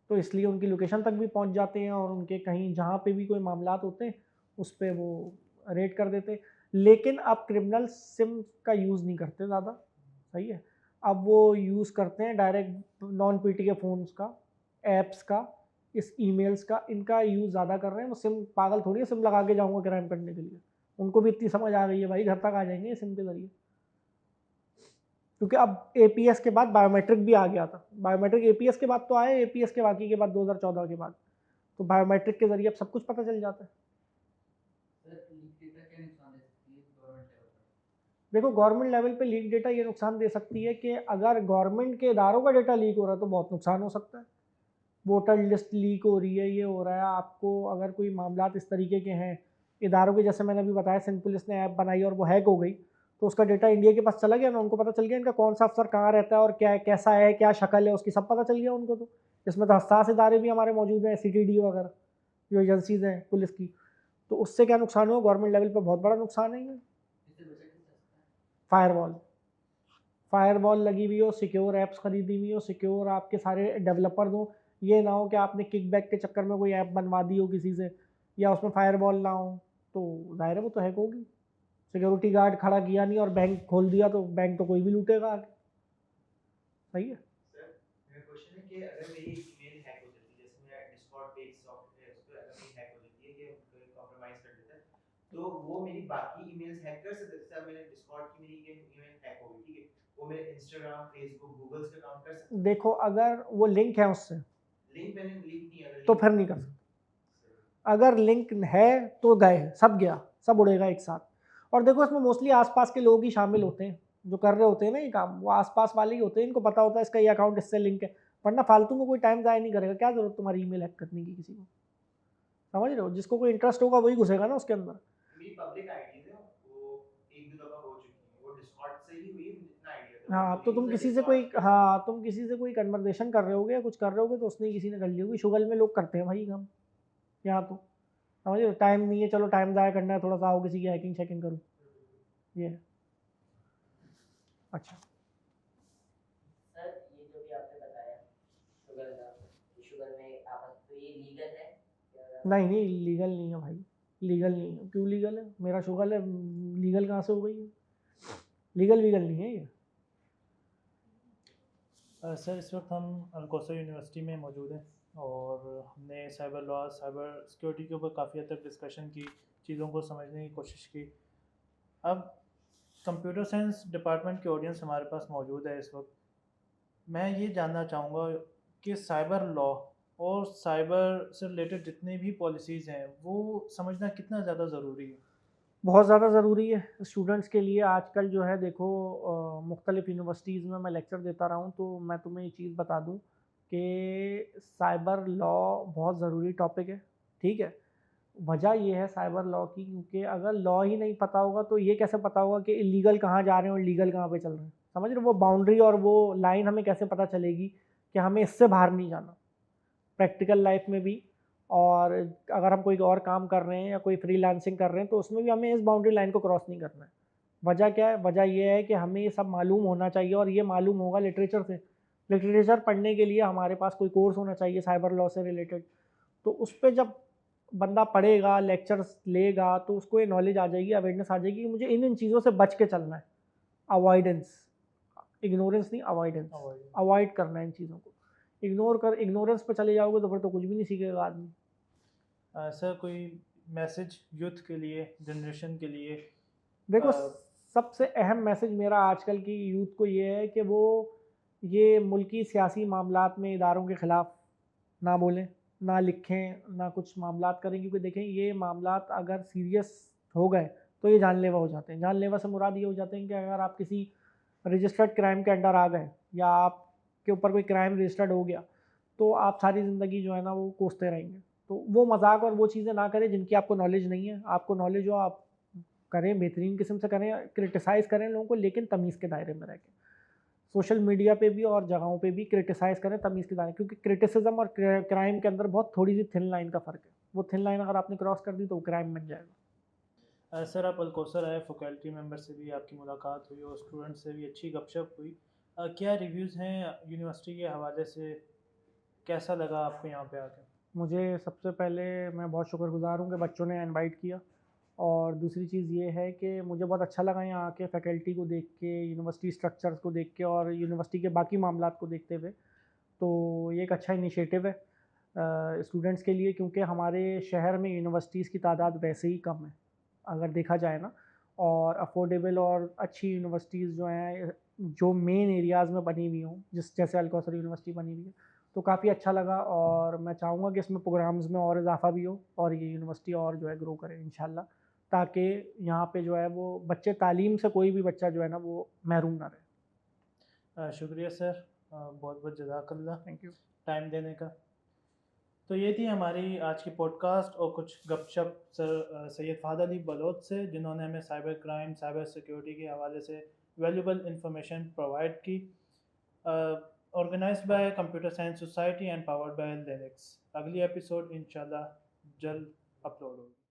B: तो इसलिए उनकी लोकेशन तक भी पहुंच जाते हैं, और उनके कहीं जहाँ पे भी कोई मामलात होते हैं उस पर वो रेड कर देते हैं। लेकिन अब क्रिमिनल सिम का यूज़ नहीं करते ज़्यादा, सही है। अब वो यूज़ करते हैं डायरेक्ट नॉन पीटी के फ़ोन्स का, ऐप्स का, इस ईमेल्स का, इनका यूज़ ज़्यादा कर रहे हैं। वो सिम पागल थोड़ी है सिम लगा के जाऊँगा क्राइम करने के लिए, उनको भी इतनी समझ आ गई है भाई, घर तक आ जाएंगे सिम के ज़रिए। क्योंकि अब एपीएस के बाद बायोमेट्रिक भी आ गया था। बायोमेट्रिक एपीएस के बाद तो आए, एपीएस के बाकी के बाद 2014 के बाद, तो बायोमेट्रिक के जरिए अब सब कुछ पता चल जाता है। देखो गवर्नमेंट लेवल पे लीक डेटा ये नुकसान दे सकती है कि अगर गवर्नमेंट के इदारों का डेटा लीक हो रहा है तो बहुत नुकसान हो सकता है। वोटर लिस्ट लीक हो रही है, ये हो रहा है, आपको अगर कोई मामलात इस तरीके के हैं इदारों के, जैसे मैंने अभी बताया सिंध पुलिस ने ऐप बनाई और वो हैक हो गई, तो उसका डेटा इंडिया के पास चला गया ना, उनको पता चल गया इनका कौन सा अफसर कहाँ रहता है और क्या कैसा है, क्या शक्ल है उसकी, सब पता चल गया उनको। तो इसमें तो हसास इदारे भी हमारे मौजूद हैं, सीटीडी वगैरह जो एजेंसीज हैं पुलिस की। तो उससे क्या नुकसान हुआ, गवर्नमेंट लेवल पर बहुत बड़ा नुकसान है ये। फायरवॉल, फायरवॉल लगी हुई हो, सिक्योर ऐप्स खरीदी हुई हो, सिक्योर आपके सारे डेवलपर हो, ये ना हो कि आपने किकबैक के चक्कर में कोई ऐप बनवा दी हो किसी से, या उसमें फायरवॉल ना हो, तो जाहिर है वो तो हैक होगी। सिक्योरिटी गार्ड खड़ा किया नहीं और बैंक खोल दिया तो बैंक तो कोई भी लूटेगा आगे, सही है।
E: सर मेरा क्वेश्चन है कि अगर मेरी ईमेल हैक हो जाती है, जैसे मेरा डिस्कॉर्ड पे एक सॉफ्टवेयर है उस पर अगर मेरी हैक हो जाती है कि कॉम्प्रोमाइज कर देता है, तो वो मेरी बाकी ईमेल्स हैक कर सकते हैं? जैसे मेरे डिस्कॉर्ड की मेरी ईमेल हैक हो गई, ठीक है, वो मेरे इंस्टाग्राम, फेसबुक, गूगल्स के अकाउंट कर सकते हैं?
B: देखो अगर वो लिंक है उससे
E: लिंक मैंने लिंक नहीं, अगर
B: तो फिर नहीं कर सकते। अगर लिंक है तो गए, सब गया, सब उड़ेगा एक साथ। और देखो इसमें मोस्टली आसपास के लोग ही शामिल होते हैं जो कर रहे होते हैं ना ये काम, वो आसपास वाले ही होते हैं, इनको पता होता है इसका ये अकाउंट इससे लिंक है, वरना फालतू में कोई टाइम ज़ाया नहीं करेगा। क्या जरूरत तुम्हारी ईमेल हैक करने की किसी को, समझ रहे हो? जिसको कोई इंटरेस्ट होगा वही घुसेगा ना उसके अंदर।
E: मेरी पब्लिक आईडीज है, वो एक दो दफा हो चुकी है, वो डिस्कॉर्ड से ही हुई है, मुझे इतना आईडिया था।
B: हाँ तो तुम किसी से कोई, हाँ तुम किसी से कोई कन्वर्सेशन कर रहे होगे या कुछ कर रहे होगे तो उसने किसी ने कर ली होगी। शुगल में लोग करते हैं भाई काम यहाँ, तो समझ रहे हो, टाइम नहीं है, चलो टाइम ज़ाया करना है थोड़ा सा, आओ किसी की हैकिंग शैकिंग करूँ, ये है। अच्छा
C: सर ये जो भी आपने बताया शुगर का, शुगर में आपस तो ये लीगल है
B: नहीं नहीं लीगल नहीं है भाई, लीगल नहीं है। क्यों लीगल है, मेरा शुगर है, लीगल कहाँ से हो गई है? लीगल वीगल नहीं है ये।
A: सर इस वक्त हम अलकोसा यूनिवर्सिटी में मौजूद हैं और हमने साइबर लॉ, साइबर सिक्योरिटी के ऊपर काफ़ी हद तक डिस्कशन की, चीज़ों को समझने की कोशिश की। अब कंप्यूटर साइंस डिपार्टमेंट की ऑडियंस हमारे पास मौजूद है इस वक्त। मैं ये जानना चाहूँगा कि साइबर लॉ और साइबर से रिलेटेड जितनी भी पॉलिसीज़ हैं वो समझना कितना ज़्यादा ज़रूरी है।
B: बहुत ज़्यादा ज़रूरी है स्टूडेंट्स के लिए। आजकल जो है देखो मुख्तलिफ़ यूनिवर्सिटीज़ में मैं लेक्चर देता रहा हूँ, तो मैं तुम्हें ये चीज़ बता दूँ कि साइबर लॉ बहुत ज़रूरी टॉपिक है, ठीक है। वजह ये है साइबर लॉ की, क्योंकि अगर लॉ ही नहीं पता होगा तो ये कैसे पता होगा कि इलीगल कहाँ जा रहे हैं और लीगल कहाँ पे चल रहे हैं, समझ रहे हो? वो बाउंड्री और वो लाइन हमें कैसे पता चलेगी कि हमें इससे बाहर नहीं जाना प्रैक्टिकल लाइफ में भी। और अगर हम कोई और काम कर रहे हैं या कोई फ्रीलांसिंग कर रहे हैं तो उसमें भी हमें इस बाउंड्री लाइन को क्रॉस नहीं करना है। वजह क्या है, वजह ये है कि हमें ये सब मालूम होना चाहिए, और ये मालूम होगा लिटरेचर से। लिटरेचर पढ़ने के लिए हमारे पास कोई कोर्स होना चाहिए साइबर लॉ से रिलेटेड, तो उस पर जब बंदा पढ़ेगा, लेक्चर्स लेगा, तो उसको ये नॉलेज आ जाएगी, अवेयरनेस आ जाएगी कि मुझे इन इन चीज़ों से बच के चलना है। अवॉइडेंस, इग्नोरेंस नहीं, अवॉइडेंस, अवॉइड करना है इन चीज़ों को। इग्नोरेंस पे चले जाओगे तो फिर तो कुछ भी नहीं सीखेगा आदमी।
A: सर कोई मैसेज यूथ के लिए, जनरेशन के लिए?
B: देखो
A: अ,
B: सबसे अहम मैसेज मेरा आजकल की यूथ को ये है कि वो ये मुल्की सियासी मामलात में इदारों के ख़िलाफ़ ना बोलें, ना लिखें, ना कुछ मामलात करें, क्योंकि देखें ये मामलात अगर सीरियस हो गए तो ये जानलेवा हो जाते हैं। जानलेवा से मुराद ये हो जाते हैं कि अगर आप किसी रजिस्टर्ड क्राइम के अंडर आ गए या आपके ऊपर कोई क्राइम रजिस्टर्ड हो गया, तो आप सारी ज़िंदगी जो है ना वो कोसते रहेंगे। तो वो मजाक और वो चीज़ें ना करें जिनकी आपको नॉलेज नहीं है। आपको नॉलेज हो आप करें, बेहतरीन किस्म से करें, क्रिटिसाइज़ करें लोगों को, लेकिन तमीज़ के दायरे में रह के। सोशल मीडिया पे भी और जगहों पे भी क्रिटिसाइज़ करें तमीज़ के दायरे, क्योंकि क्रिटिसिज्म और क्राइम के अंदर बहुत थोड़ी सी थिन लाइन का फ़र्क है। वो थिन लाइन अगर आपने क्रॉस कर दी तो वो क्राइम बन जाएगा।
A: सर आप अलकोसर आए, फैकल्टी मेंबर से भी आपकी मुलाकात हुई और स्टूडेंट से भी अच्छी गपशप हुई। क्या रिव्यूज़ हैं यूनिवर्सिटी के हवाले से, कैसा लगा आपको यहाँ पे आके?
B: मुझे सबसे पहले मैं बहुत शुक्रगुज़ार हूँ कि बच्चों ने इनवाइट किया, और दूसरी चीज़ ये है कि मुझे बहुत अच्छा लगा यहाँ आके फैकल्टी को देख के, यूनिवर्सिटी स्ट्रक्चर्स को देख के और यूनिवर्सिटी के बाकी मामलात को देखते हुए। तो ये एक अच्छा इनिशिएटिव है स्टूडेंट्स के लिए, क्योंकि हमारे शहर में यूनिवर्सिटीज़ की तादाद वैसे ही कम है अगर देखा जाए ना, और अफोर्डेबल और अच्छी यूनिवर्सिटीज़ जो हैं जो मेन एरियाज़ में बनी हुई हों, जैसे अलकौसर यूनिवर्सिटी बनी हुई है, तो काफ़ी अच्छा लगा। और मैं चाहूँगा कि इसमें प्रोग्राम्स में और इजाफा भी हो और ये यूनिवर्सिटी और जो है ग्रो करे इंशाल्लाह, ताकि यहाँ पे जो है वो बच्चे, तालीम से कोई भी बच्चा जो है ना वो महरूम ना रहे।
A: शुक्रिया सर, बहुत बहुत जज़ाकल्लाह
B: थैंक यू।
A: टाइम देने का। तो ये थी हमारी आज की पॉडकास्ट और कुछ गपशप सर सैयद फ़हद अली बलोच से, जिन्होंने हमें साइबर क्राइम, साइबर सिक्योरिटी के हवाले से वैल्यूबल इंफॉर्मेशन प्रोवाइड की। Organized by computer science society and powered by Linux. अगली एपिसोड इंशाल्लाह जल्द अपलोड होगी।